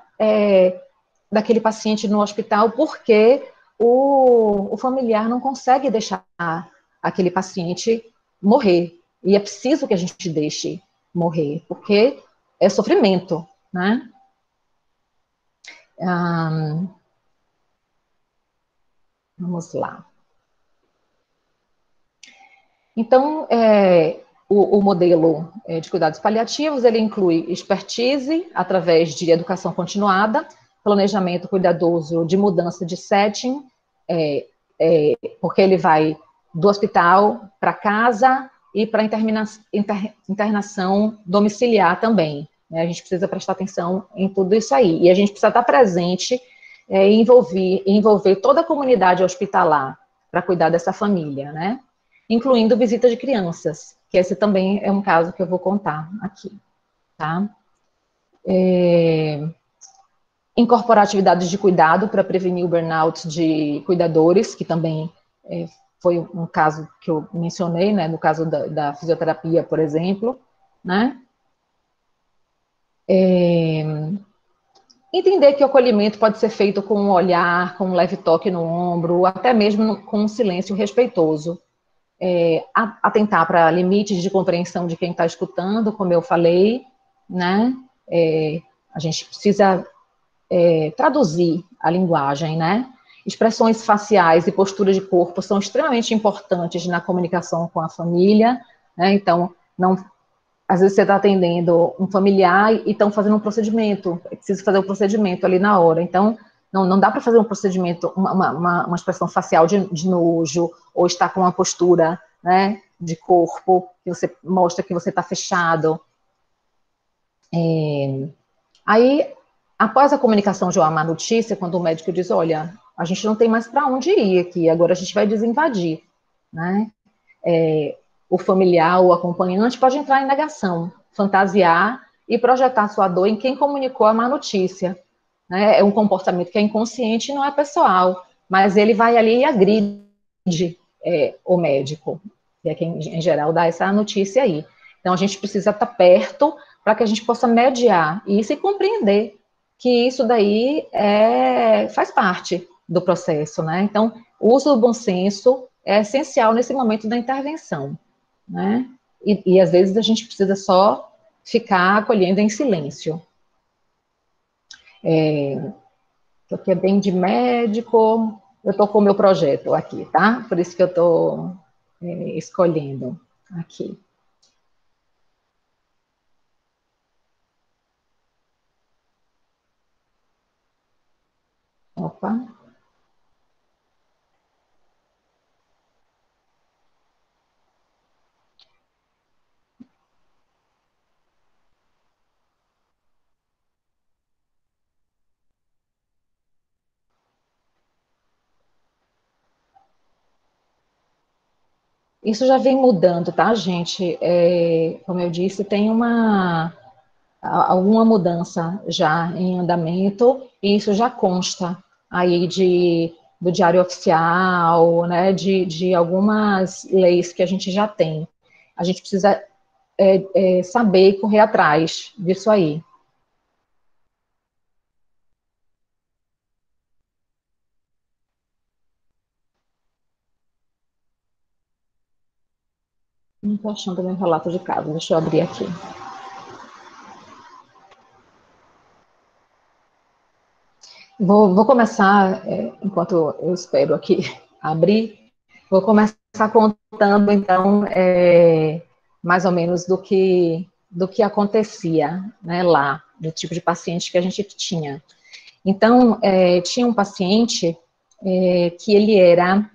daquele paciente no hospital, porque o familiar não consegue deixar aquele paciente morrer, e é preciso que a gente deixe morrer, porque é sofrimento, né? Vamos lá. Então, o modelo de cuidados paliativos, ele inclui expertise através de educação continuada, planejamento cuidadoso de mudança de setting, porque ele vai do hospital para casa e para internação domiciliar também. A gente precisa prestar atenção em tudo isso aí. E a gente precisa estar presente e envolver toda a comunidade hospitalar para cuidar dessa família, né? Incluindo visita de crianças, que esse também é um caso que eu vou contar aqui, tá? Incorporar atividades de cuidado para prevenir o burnout de cuidadores, que também foi um caso que eu mencionei, né, no caso da fisioterapia, por exemplo, né? Entender que o acolhimento pode ser feito com um olhar, com um leve toque no ombro, até mesmo com um silêncio respeitoso. Atentar para limites de compreensão de quem está escutando, como eu falei, né? A gente precisa traduzir a linguagem, né? Expressões faciais e postura de corpo são extremamente importantes na comunicação com a família, né? Então, às vezes você está atendendo um familiar e estão fazendo um procedimento, é preciso fazer o procedimento ali na hora, então não dá para fazer um procedimento, uma expressão facial de nojo, ou estar com uma postura, né, de corpo, que você mostra que você está fechado. Aí, após a comunicação de uma má notícia, quando o médico diz, olha, a gente não tem mais para onde ir aqui, agora a gente vai desinvadir, né? O familiar, o acompanhante pode entrar em negação, fantasiar e projetar sua dor em quem comunicou a má notícia. Né? É um comportamento que é inconsciente e não é pessoal, mas ele vai ali e agride o médico, que é quem, em geral, dá essa notícia aí. Então, a gente precisa estar perto para que a gente possa mediar isso e compreender que isso daí faz parte do processo, né? Então, o uso do bom senso é essencial nesse momento da intervenção, né? E às vezes a gente precisa só ficar acolhendo em silêncio. Porque é bem de médico, eu estou com o meu projeto aqui, tá? Por isso que eu estou escolhendo aqui. Opa. Isso já vem mudando, tá, gente? Como eu disse, tem alguma mudança já em andamento, e isso já consta aí do Diário Oficial, né, de algumas leis que a gente já tem. A gente precisa saber e correr atrás disso aí. Não estou achando meu relato de caso, deixa eu abrir aqui. Vou começar, enquanto eu espero aqui abrir, vou começar contando, então, mais ou menos do que acontecia, né, lá, do tipo de paciente que a gente tinha. Então, tinha um paciente que ele era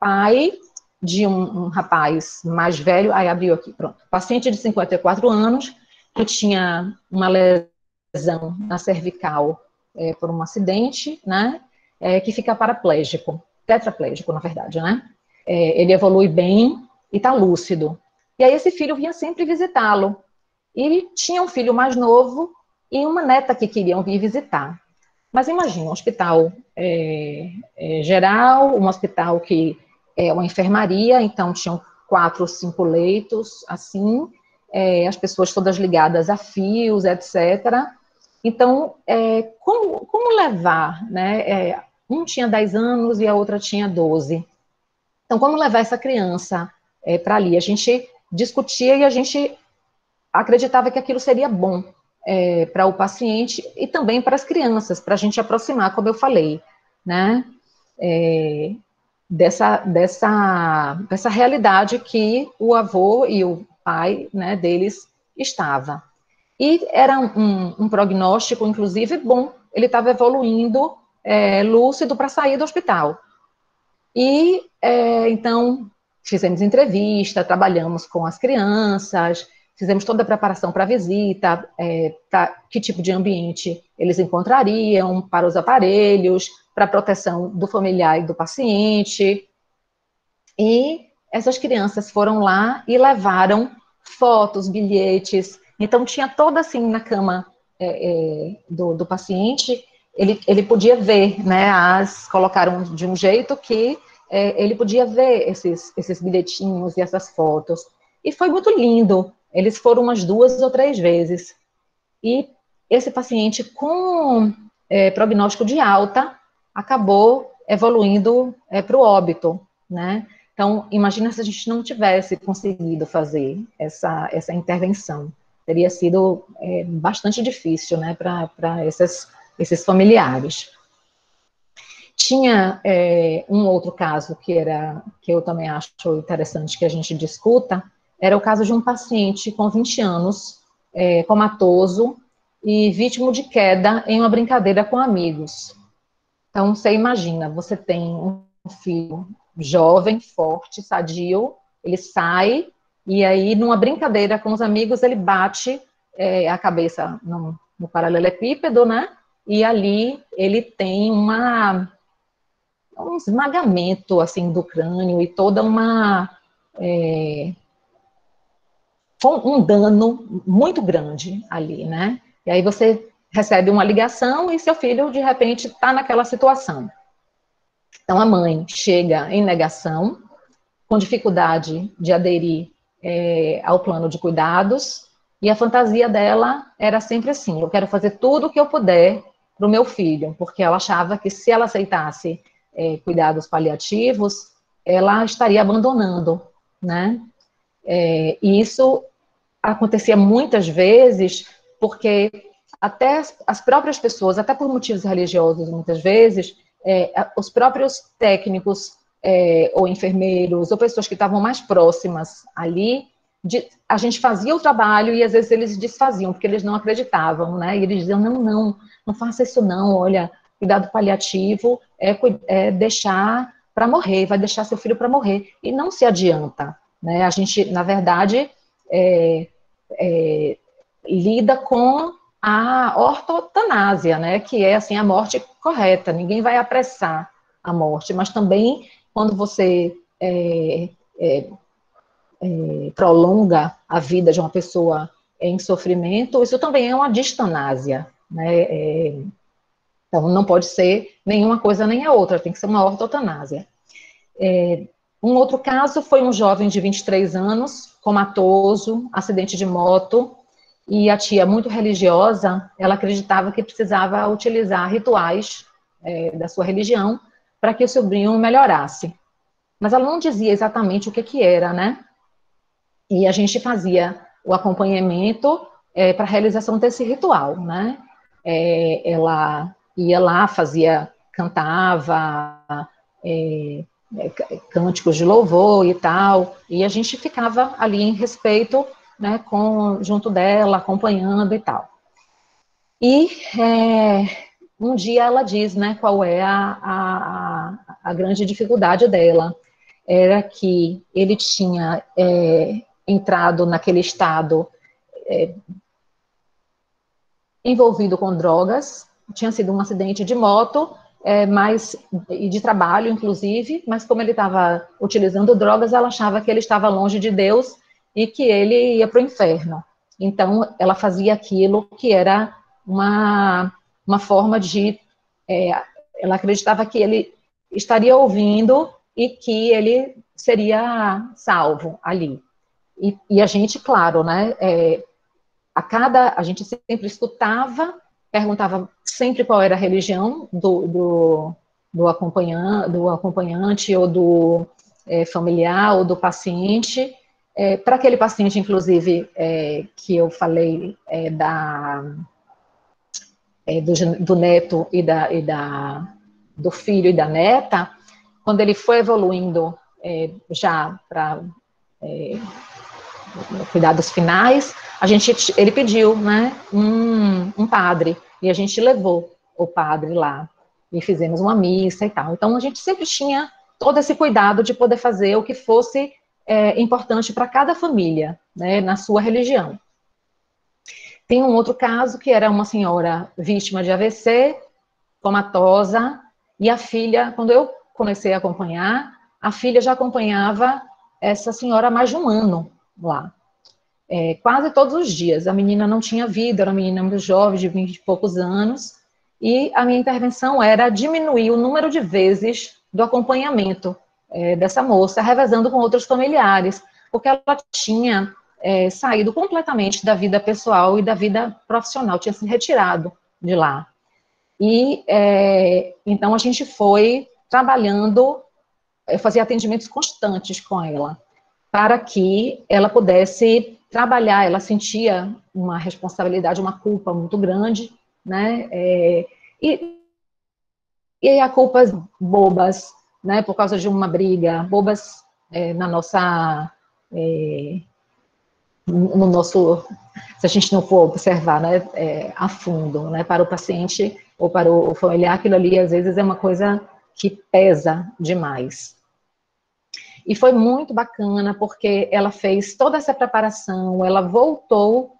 pai de um rapaz mais velho, aí abriu aqui, pronto, paciente de 54 anos, que tinha uma lesão na cervical por um acidente, né, que fica paraplégico, tetraplégico, na verdade, né, ele evolui bem e está lúcido. E aí esse filho vinha sempre visitá-lo, e ele tinha um filho mais novo e uma neta que queriam vir visitar. Mas imagina, um hospital geral, um hospital que é uma enfermaria, então tinham 4 ou 5 leitos, assim, as pessoas todas ligadas a fios, etc. Então, como levar, né? Um tinha 10 anos e a outra tinha 12. Então, como levar essa criança para ali? A gente discutia e a gente acreditava que aquilo seria bom para o paciente e também para as crianças, para a gente aproximar, como eu falei, né? Dessa realidade que o avô e o pai, né, deles estava. E era um prognóstico, inclusive, bom. Ele estava evoluindo lúcido para sair do hospital. E, então, fizemos entrevista, trabalhamos com as crianças, fizemos toda a preparação para a visita, para que tipo de ambiente eles encontrariam, para os aparelhos, para a proteção do familiar e do paciente. E essas crianças foram lá e levaram fotos, bilhetes Então, tinha toda assim na cama do paciente, ele podia ver, né, colocaram de um jeito que ele podia ver esses bilhetinhos e essas fotos. E foi muito lindo. Eles foram umas 2 ou 3 vezes. E esse paciente com prognóstico de alta acabou evoluindo para o óbito, né? Então, imagina se a gente não tivesse conseguido fazer essa intervenção. Teria sido bastante difícil, né, para esses familiares. Tinha um outro caso que eu também acho interessante que a gente discuta, era o caso de um paciente com 20 anos, comatoso e vítima de queda em uma brincadeira com amigos. Então, você imagina, você tem um filho jovem, forte, sadio, ele sai, e aí, numa brincadeira com os amigos, ele bate a cabeça no paralelepípedo, né? E ali ele tem um esmagamento, assim, do crânio e toda um dano muito grande ali, né? E aí você recebe uma ligação e seu filho, de repente, está naquela situação. Então, a mãe chega em negação, com dificuldade de aderir ao plano de cuidados, e a fantasia dela era sempre assim: eu quero fazer tudo o que eu puder para o meu filho, porque ela achava que se ela aceitasse cuidados paliativos, ela estaria abandonando, né? E isso acontecia muitas vezes porque até as próprias pessoas, até por motivos religiosos, muitas vezes, os próprios técnicos ou enfermeiros, ou pessoas que estavam mais próximas ali, a gente fazia o trabalho e às vezes eles desfaziam, porque eles não acreditavam, né? E eles diziam, não faça isso não, olha, cuidado paliativo é deixar para morrer, vai deixar seu filho para morrer. E não se adianta, né? A gente, na verdade, lida com a ortotanásia, né, que é assim a morte correta. Ninguém vai apressar a morte, mas também quando você prolonga a vida de uma pessoa em sofrimento, isso também é uma distanásia, né? Então não pode ser nenhuma coisa nem a outra, tem que ser uma ortotanásia. Um outro caso foi um jovem de 23 anos, comatoso, acidente de moto, e a tia, muito religiosa, ela acreditava que precisava utilizar rituais da sua religião para que o sobrinho melhorasse. Mas ela não dizia exatamente o que era, né? E a gente fazia o acompanhamento para a realização desse ritual, né? Ela ia lá, cantava cânticos de louvor e tal, e a gente ficava ali em respeito, né, junto dela, acompanhando e tal. E um dia ela diz, né, qual é a grande dificuldade dela, era que ele tinha entrado naquele estado envolvido com drogas, tinha sido um acidente de moto, e de trabalho, inclusive, mas como ele estava utilizando drogas, ela achava que ele estava longe de Deus e que ele ia para o inferno. Então, ela fazia aquilo que era uma forma de... ela acreditava que ele estaria ouvindo e que ele seria salvo ali. E a gente, claro, né, a gente sempre escutava, perguntava sempre qual era a religião do acompanhante ou do familiar ou do paciente. Para aquele paciente, inclusive, que eu falei do neto do filho e da neta, quando ele foi evoluindo já para cuidados finais, ele pediu, né, um padre, e a gente levou o padre lá, e fizemos uma missa e tal. Então, a gente sempre tinha todo esse cuidado de poder fazer o que fosse importante para cada família, né, na sua religião. Tem um outro caso, que era uma senhora vítima de AVC, comatosa, e a filha, quando eu comecei a acompanhar, a filha já acompanhava essa senhora há mais de um ano lá. quase todos os dias. A menina não tinha vida, era uma menina muito jovem, de 20 e poucos anos, e a minha intervenção era diminuir o número de vezes do acompanhamento dessa moça, revezando com outros familiares, porque ela tinha saído completamente da vida pessoal e da vida profissional, tinha se retirado de lá. E então a gente foi trabalhando, fazia atendimentos constantes com ela, para que ela pudesse trabalhar. Ela sentia uma responsabilidade, uma culpa muito grande, né? E há culpas bobas, né? Por causa de uma briga, bobas na nossa, no nosso, se a gente não for observar, né, a fundo, né? Para o paciente ou para o familiar, aquilo ali às vezes é uma coisa que pesa demais. E foi muito bacana, porque ela fez toda essa preparação, ela voltou,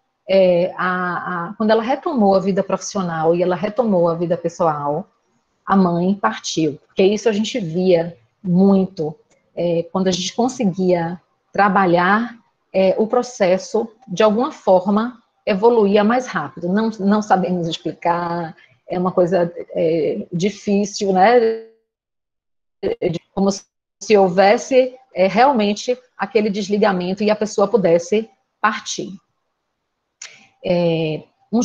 quando ela retomou a vida profissional e ela retomou a vida pessoal, a mãe partiu. Porque isso a gente via muito, quando a gente conseguia trabalhar, o processo, de alguma forma, evoluía mais rápido. Não sabemos explicar, é uma coisa difícil, né? Como se houvesse realmente aquele desligamento e a pessoa pudesse partir. Um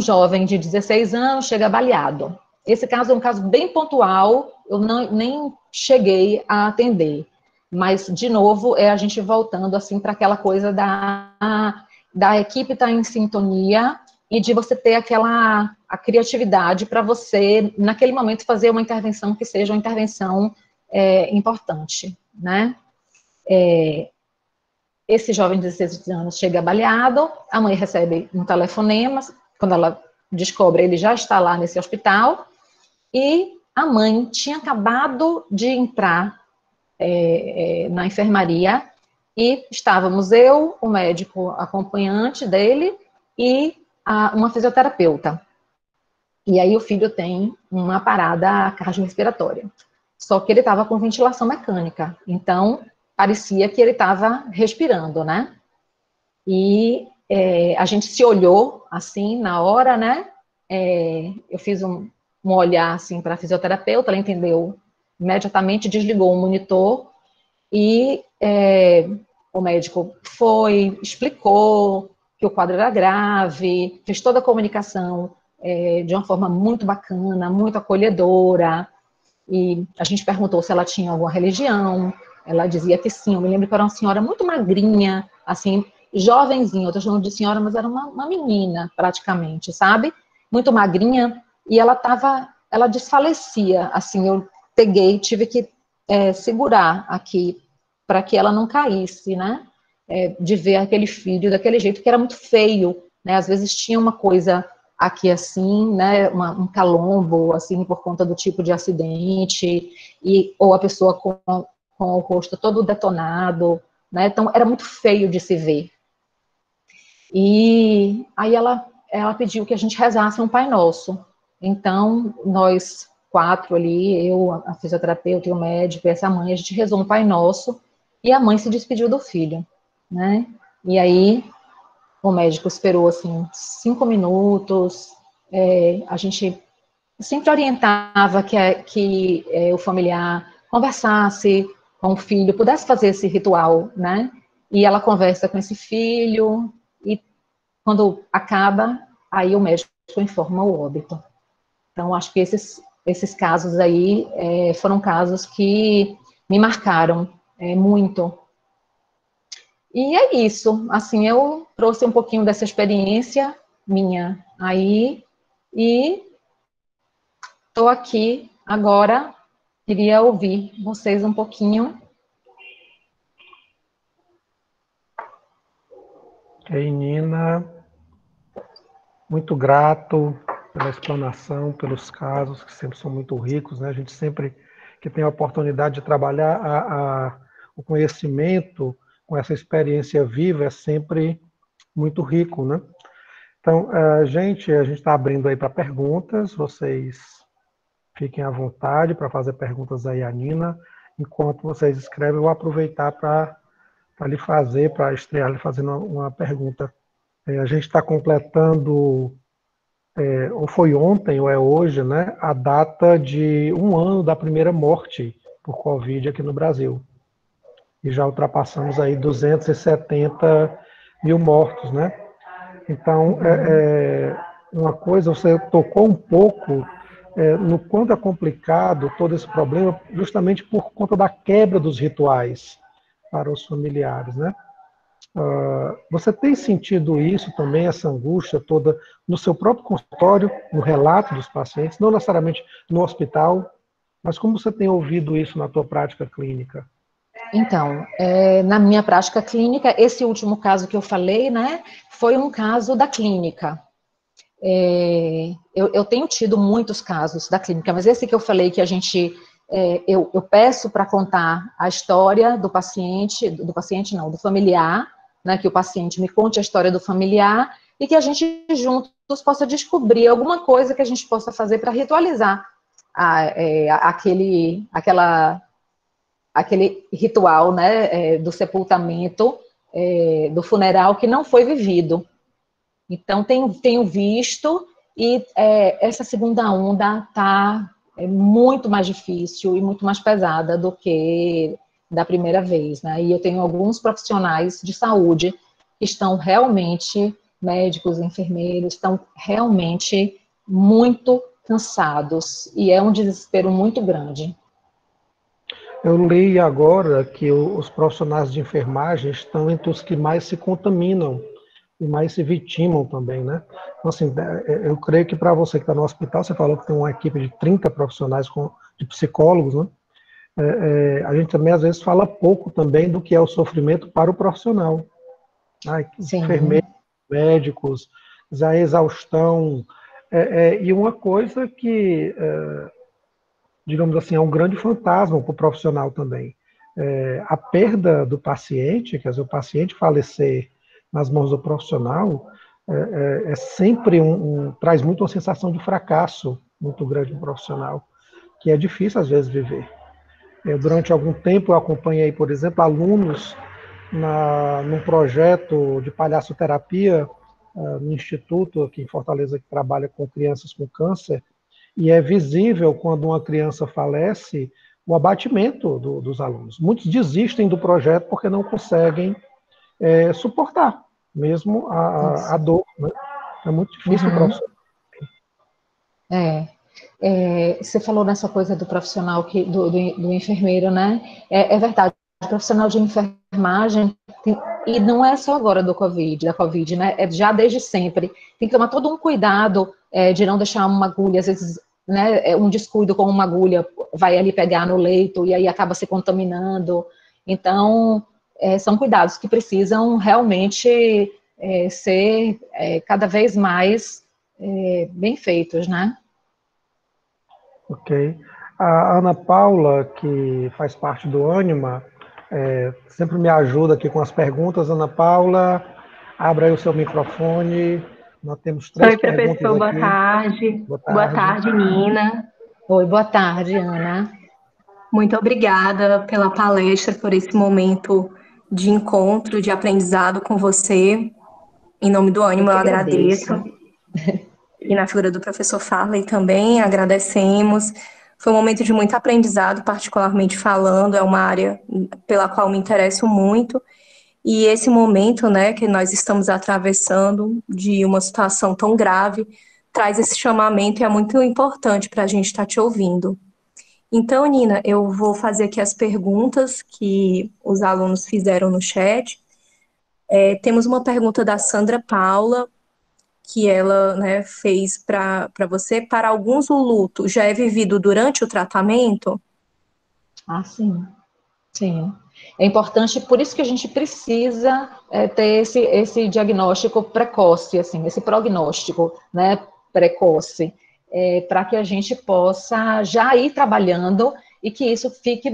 jovem de 16 anos chega baleado. Esse caso é um caso bem pontual, eu nem cheguei a atender. Mas, de novo, a gente voltando assim para aquela coisa da equipe estar em sintonia e de você ter a criatividade para você, naquele momento, fazer uma intervenção que seja uma intervenção importante, né? Esse jovem de 16 anos chega baleado, a mãe recebe um telefonema, quando ela descobre, ele já está lá nesse hospital, e a mãe tinha acabado de entrar na enfermaria, e estávamos eu, o médico acompanhante dele, e uma fisioterapeuta. E aí o filho tem uma parada cardiorrespiratória. Só que ele estava com ventilação mecânica, então parecia que ele estava respirando, né? E a gente se olhou assim na hora, né? Eu fiz um olhar assim para a fisioterapeuta, ela entendeu imediatamente, desligou o monitor e o médico foi, explicou que o quadro era grave, fez toda a comunicação de uma forma muito bacana, muito acolhedora, e a gente perguntou se ela tinha alguma religião, ela dizia que sim. Eu me lembro que era uma senhora muito magrinha, assim, jovenzinha, eu estou chamando de senhora, mas era uma menina, praticamente, sabe? Muito magrinha, e ela desfalecia, assim, eu tive que segurar aqui, para que ela não caísse, né? De ver aquele filho daquele jeito, que era muito feio, né? Às vezes tinha uma coisa aqui assim, né, um calombo, assim, por conta do tipo de acidente, ou a pessoa com o rosto todo detonado, né, então era muito feio de se ver. E aí ela pediu que a gente rezasse um Pai Nosso. Então, nós 4 ali, eu, a fisioterapeuta e o médico, e essa mãe, a gente rezou um Pai Nosso, e a mãe se despediu do filho, né, e aí o médico esperou, assim, 5 minutos, a gente sempre orientava que o familiar conversasse com o filho, pudesse fazer esse ritual, né? E ela conversa com esse filho, e quando acaba, aí o médico informa o óbito. Então, acho que esses casos aí foram casos que me marcaram muito. E é isso, assim, eu trouxe um pouquinho dessa experiência minha aí, e estou aqui agora, queria ouvir vocês um pouquinho. Ok, Nina, muito grato pela explanação, pelos casos, que sempre são muito ricos, né? A gente sempre que tem a oportunidade de trabalhar o conhecimento com essa experiência viva é sempre muito rico, né? Então, a gente está abrindo aí para perguntas, vocês fiquem à vontade para fazer perguntas aí à Nina. Enquanto vocês escrevem, eu vou aproveitar para lhe fazer, para estrear, lhe fazendo uma pergunta. A gente está completando, ou foi ontem, ou é hoje, né, a data de 1 ano da primeira morte por Covid aqui no Brasil. E já ultrapassamos aí 270 mil mortos, né? Então, uma coisa, você tocou um pouco no quanto é complicado todo esse problema, justamente por conta da quebra dos rituais para os familiares, né? Você tem sentido isso também, essa angústia toda, no seu próprio consultório, no relato dos pacientes, não necessariamente no hospital, mas como você tem ouvido isso na tua prática clínica? Então, na minha prática clínica, esse último caso que eu falei, né, foi um caso da clínica. Eu tenho tido muitos casos da clínica, mas esse que eu falei que a gente, eu peço para contar a história do paciente não, do familiar, né, que o paciente me conte a história do familiar e que a gente juntos possa descobrir alguma coisa que a gente possa fazer para ritualizar aquele ritual, né, do sepultamento, do funeral que não foi vivido. Então, tenho visto, e essa segunda onda está muito mais difícil e muito mais pesada do que da primeira vez, né? E eu tenho alguns profissionais de saúde que estão realmente, médicos, enfermeiros, estão realmente muito cansados, e é um desespero muito grande. Eu li agora que os profissionais de enfermagem estão entre os que mais se contaminam e mais se vitimam também, né? Então, assim, eu creio que para você que está no hospital, você falou que tem uma equipe de 30 profissionais de psicólogos, né? A gente também às vezes fala pouco também do que é o sofrimento para o profissional. Sim. Enfermeiros, médicos, a exaustão. E uma coisa que, digamos assim, é um grande fantasma para o profissional também. A perda do paciente, quer dizer, o paciente falecer nas mãos do profissional, sempre traz muito uma sensação de fracasso muito grande no profissional, que é difícil às vezes viver. Durante algum tempo eu acompanhei, por exemplo, alunos num projeto de palhaçoterapia no Instituto aqui em Fortaleza, que trabalha com crianças com câncer, e é visível quando uma criança falece o abatimento dos alunos. Muitos desistem do projeto porque não conseguem suportar mesmo a dor. Né? É muito difícil o profissional. Você falou nessa coisa do profissional, do enfermeiro, né? É verdade, o profissional de enfermagem, e não é só agora da Covid, né? É já desde sempre. Tem que tomar todo um cuidado de não deixar uma agulha, às vezes, né, um descuido com uma agulha vai ali pegar no leito e aí acaba se contaminando. Então, são cuidados que precisam realmente ser cada vez mais bem feitos, né? Ok. A Ana Paula, que faz parte do Ânima, sempre me ajuda aqui com as perguntas. Ana Paula, abra aí o seu microfone. Nós temos 3 Oi, perguntas professor, boa aqui. tarde. Boa Boa tarde. tarde, Nina. Oi, boa tarde, Ana. Muito obrigada pela palestra, por esse momento de encontro, de aprendizado com você. Em nome do Eu Ânimo, eu que agradeço. agradeço. E na figura do professor Farley também agradecemos. Foi um momento de muito aprendizado, particularmente falando, é uma área pela qual me interesso muito. E esse momento, né, que nós estamos atravessando de uma situação tão grave, traz esse chamamento e é muito importante para a gente estar te ouvindo. Então, Nina, eu vou fazer aqui as perguntas que os alunos fizeram no chat. Temos uma pergunta da Sandra Paula, que ela, né, fez para você. Para alguns, o luto já é vivido durante o tratamento? Sim. Sim. É importante, por isso que a gente precisa ter esse diagnóstico precoce, assim, esse prognóstico, né, precoce, para que a gente possa já ir trabalhando e que isso fique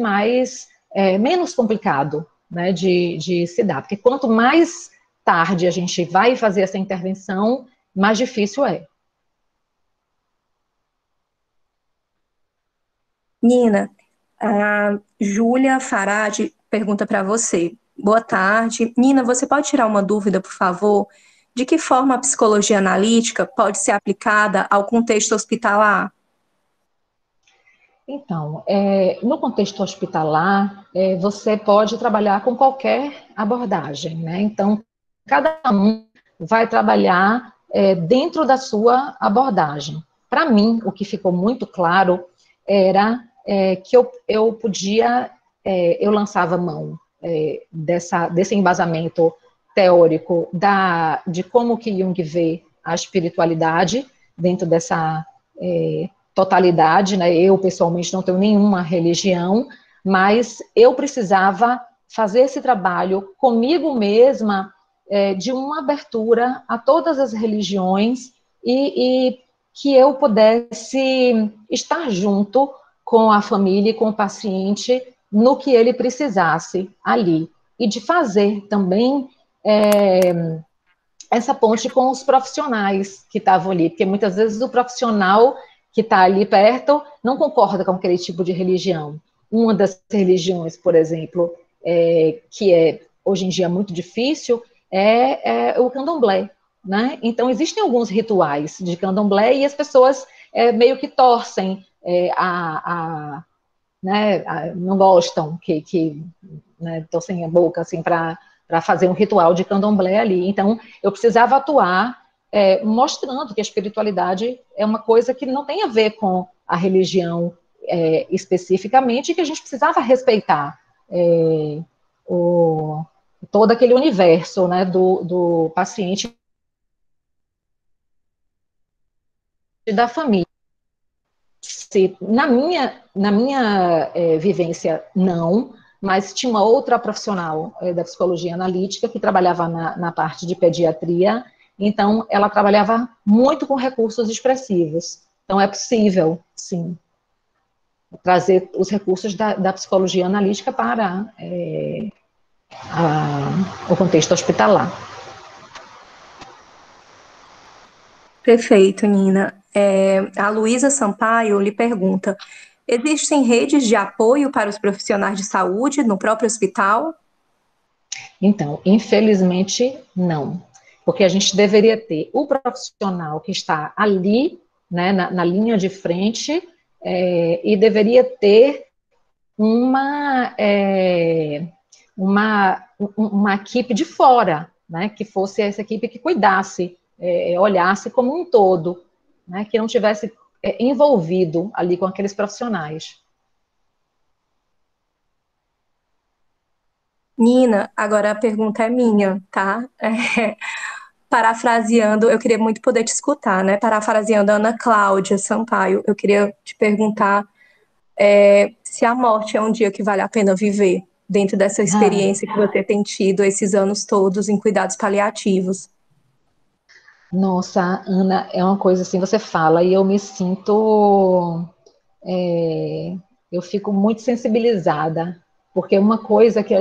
menos complicado, né, de se dar. Porque quanto mais tarde a gente vai fazer essa intervenção, mais difícil é. Nina, a Júlia Farad pergunta para você. Boa tarde. Nina, você pode tirar uma dúvida, por favor? De que forma a psicologia analítica pode ser aplicada ao contexto hospitalar? Então, no contexto hospitalar, você pode trabalhar com qualquer abordagem, né? Então, cada um vai trabalhar dentro da sua abordagem. Para mim, o que ficou muito claro era que eu podia, eu lançava mão desse embasamento teórico de como que Jung vê a espiritualidade dentro dessa totalidade, né? Eu, pessoalmente, não tenho nenhuma religião, mas eu precisava fazer esse trabalho comigo mesma, de uma abertura a todas as religiões e que eu pudesse estar junto com a família e com o paciente no que ele precisasse ali. E de fazer também essa ponte com os profissionais que estavam ali, porque muitas vezes o profissional que está ali perto não concorda com aquele tipo de religião. Uma das religiões, por exemplo, que é hoje em dia muito difícil, é o candomblé, né? Então, existem alguns rituais de candomblé e as pessoas meio que torcem né, não gostam né, torcem a boca assim para fazer um ritual de candomblé ali. Então, eu precisava atuar mostrando que a espiritualidade é uma coisa que não tem a ver com a religião especificamente, e que a gente precisava respeitar todo aquele universo, né, do paciente e da família. Na minha vivência, não, mas tinha uma outra profissional da psicologia analítica que trabalhava na parte de pediatria, então ela trabalhava muito com recursos expressivos. Então é possível, sim, trazer os recursos da psicologia analítica para o contexto hospitalar. Perfeito, Nina. A Luísa Sampaio lhe pergunta: existem redes de apoio para os profissionais de saúde no próprio hospital? Então, infelizmente, não. Porque a gente deveria ter o profissional que está ali, né, na linha de frente, e deveria ter uma equipe de fora, né, que fosse essa equipe que cuidasse, olhasse como um todo, né, que não tivesse envolvido ali com aqueles profissionais. Nina, agora a pergunta é minha, tá? Parafraseando, eu queria muito poder te escutar, né? Parafraseando a Ana Cláudia Sampaio, eu queria te perguntar se a morte é um dia que vale a pena viver, dentro dessa experiência que você tem tido esses anos todos em cuidados paliativos. Nossa, Ana, é uma coisa assim, você fala e eu me sinto, eu fico muito sensibilizada, porque uma coisa que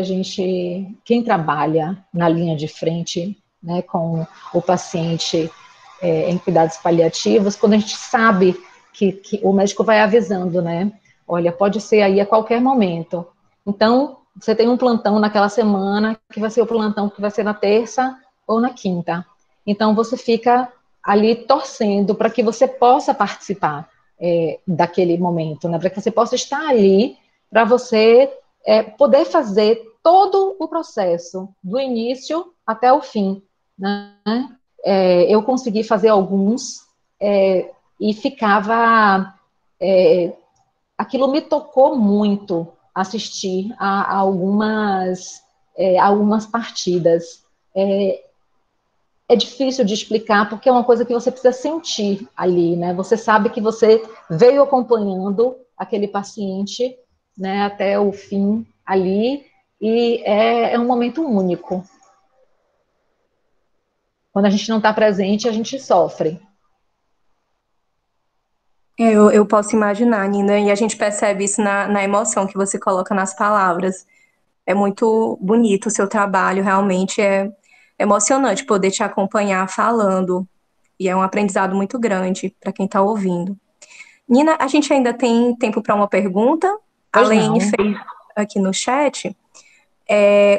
quem trabalha na linha de frente, né, com o paciente em cuidados paliativos, quando a gente sabe que o médico vai avisando, né, olha, pode ser aí a qualquer momento. Então, você tem um plantão naquela semana, que vai ser o plantão que vai ser na terça ou na quinta. Então, você fica ali torcendo para que você possa participar daquele momento, né? Para que você possa estar ali, para você poder fazer todo o processo, do início até o fim, né? Eu consegui fazer alguns e ficava... aquilo me tocou muito, assistir a algumas partidas. É difícil de explicar, porque é uma coisa que você precisa sentir ali, né? Você sabe que você veio acompanhando aquele paciente, né, até o fim ali, e é um momento único. Quando a gente não está presente, a gente sofre. Eu posso imaginar, Nina, e a gente percebe isso na emoção que você coloca nas palavras. É muito bonito o seu trabalho, realmente é emocionante poder te acompanhar falando, e é um aprendizado muito grande para quem está ouvindo. Nina, a gente ainda tem tempo para uma pergunta? A Pois Lene não. fez aqui no chat.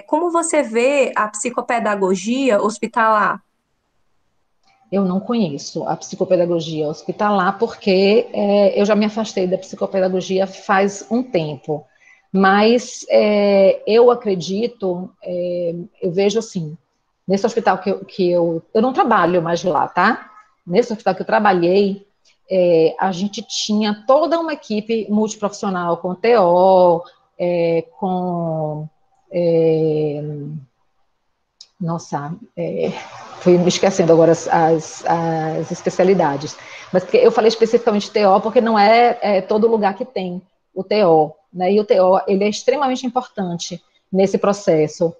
Como você vê a psicopedagogia hospitalar? Eu não conheço a psicopedagogia hospitalar porque eu já me afastei da psicopedagogia faz um tempo. Mas eu acredito, eu vejo assim, nesse hospital que eu não trabalho mais lá, tá? Nesse hospital que eu trabalhei, a gente tinha toda uma equipe multiprofissional com TO, com nossa, fui me esquecendo agora as especialidades. Mas eu falei especificamente TO porque não é todo lugar que tem o TO, né? E o TO, ele é extremamente importante nesse processo.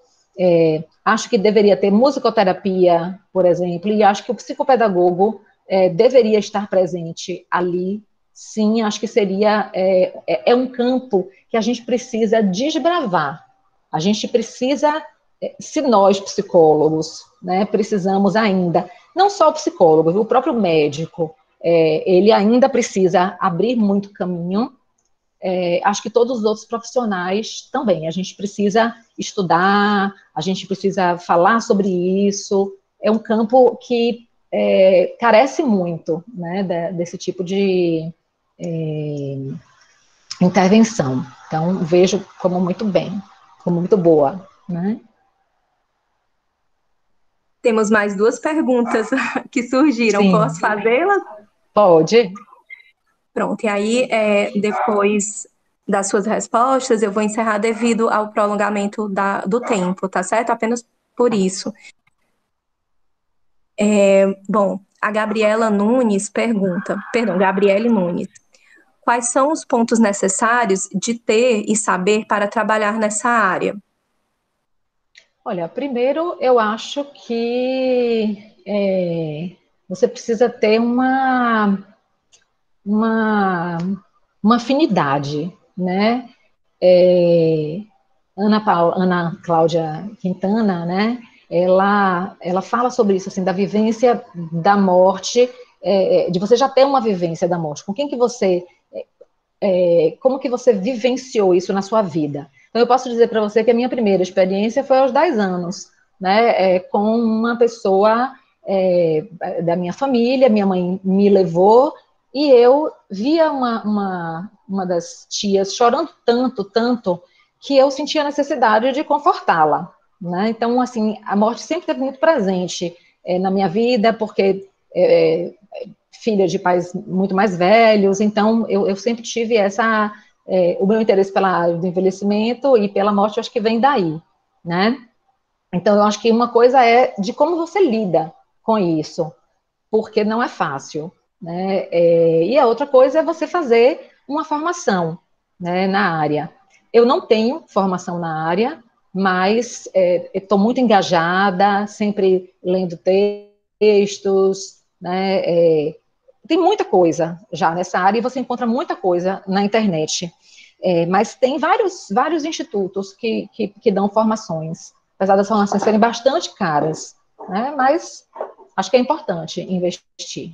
Acho que deveria ter musicoterapia, por exemplo, e acho que o psicopedagogo deveria estar presente ali. Sim, acho que seria um campo que a gente precisa desbravar. A gente precisa, se nós psicólogos, né, precisamos ainda, não só o psicólogo, o próprio médico, ele ainda precisa abrir muito caminho. Acho que todos os outros profissionais também. A gente precisa estudar, a gente precisa falar sobre isso. É um campo que carece muito, né, desse tipo de intervenção. Então, vejo como muito bem, como muito boa, né? Temos mais duas perguntas que surgiram. Sim, Posso fazê-las? pode. Pronto, e aí, depois das suas respostas, eu vou encerrar devido ao prolongamento do tempo, tá certo? Apenas por isso. Bom, a Gabriela Nunes pergunta, perdão, Gabriele Nunes, quais são os pontos necessários de ter e saber para trabalhar nessa área? Olha, primeiro eu acho que você precisa ter uma, uma afinidade, né? Ana Cláudia Quintana, né? Ela fala sobre isso, assim, da vivência da morte, de você já ter uma vivência da morte. Com quem que você, como que você vivenciou isso na sua vida? Então, eu posso dizer para você que a minha primeira experiência foi aos 10 anos, né? Com uma pessoa da minha família, minha mãe me levou e eu via uma das tias chorando tanto, tanto, que eu sentia a necessidade de confortá-la, né? Então, assim, a morte sempre esteve muito presente na minha vida, porque filha de pais muito mais velhos, então eu sempre tive o meu interesse pela área do envelhecimento e pela morte, eu acho que vem daí, né? Então, eu acho que uma coisa é de como você lida com isso, porque não é fácil, né? E a outra coisa é você fazer uma formação, né, na área. Eu não tenho formação na área, mas estou muito engajada, sempre lendo textos, né? Tem muita coisa já nessa área e você encontra muita coisa na internet. Mas tem vários institutos que dão formações, apesar das formações serem bastante caras, né? Mas acho que é importante investir.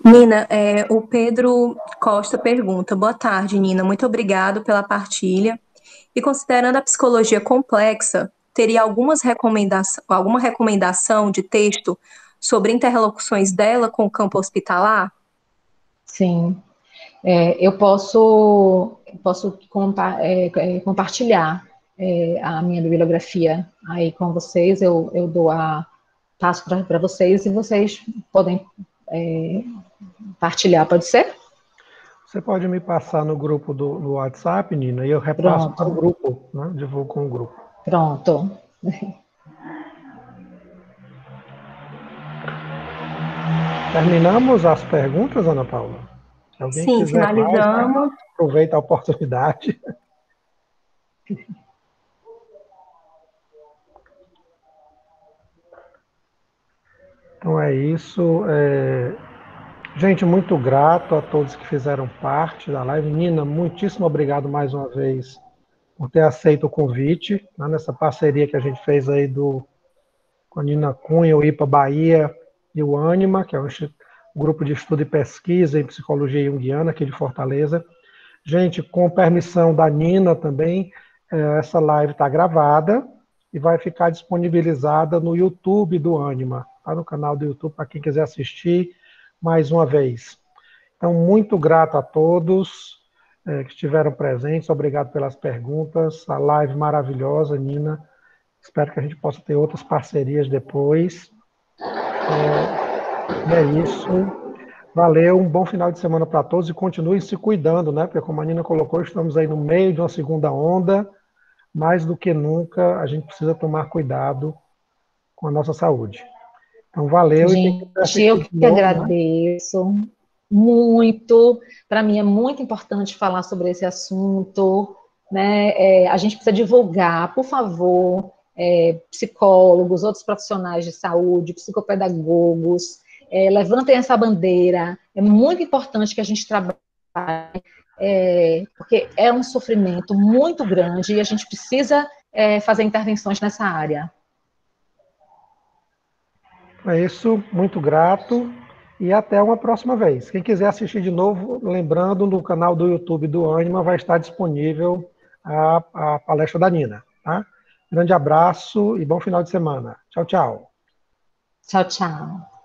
Nina, o Pedro Costa pergunta, boa tarde, Nina, muito obrigado pela partilha. E considerando a psicologia complexa, teria alguma recomendação de texto sobre interlocuções dela com o campo hospitalar? Sim, eu posso compartilhar a minha bibliografia aí com vocês, eu passo para vocês e vocês podem partilhar, pode ser? Você pode me passar no grupo no WhatsApp, Nina, e eu repasso para o Pronto, grupo, né? Divulgo com o grupo. pronto. Terminamos as perguntas, Ana Paula? Se alguém Sim, quiser mais, finalizamos. aproveita a oportunidade. Então é isso. Gente, muito grato a todos que fizeram parte da live. Nina, muitíssimo obrigado mais uma vez por ter aceito o convite, né, nessa parceria que a gente fez aí com a Nina Cunha, o IPA Bahia e o Anima, que é um grupo de estudo e pesquisa em psicologia junguiana aqui de Fortaleza. Gente, com permissão da Nina também, essa live está gravada e vai ficar disponibilizada no YouTube do Ânima, tá? No canal do YouTube, para quem quiser assistir mais uma vez. Então, muito grato a todos que estiveram presentes, obrigado pelas perguntas, a live maravilhosa, Nina. Espero que a gente possa ter outras parcerias depois. E é isso. Valeu, um bom final de semana para todos e continuem se cuidando, né? Porque como a Nina colocou, estamos aí no meio de uma segunda onda. Mais do que nunca, a gente precisa tomar cuidado com a nossa saúde. Então, valeu. Gente, eu que novo, agradeço muito. Para mim é muito importante falar sobre esse assunto, né? A gente precisa divulgar, por favor, psicólogos, outros profissionais de saúde, psicopedagogos, levantem essa bandeira. É muito importante que a gente trabalhe, porque é um sofrimento muito grande e a gente precisa fazer intervenções nessa área. É isso, muito grato e até uma próxima vez. Quem quiser assistir de novo, lembrando, no canal do YouTube do Ânima vai estar disponível a palestra da Nina. Tá? Grande abraço e bom final de semana. Tchau, tchau. Tchau, tchau.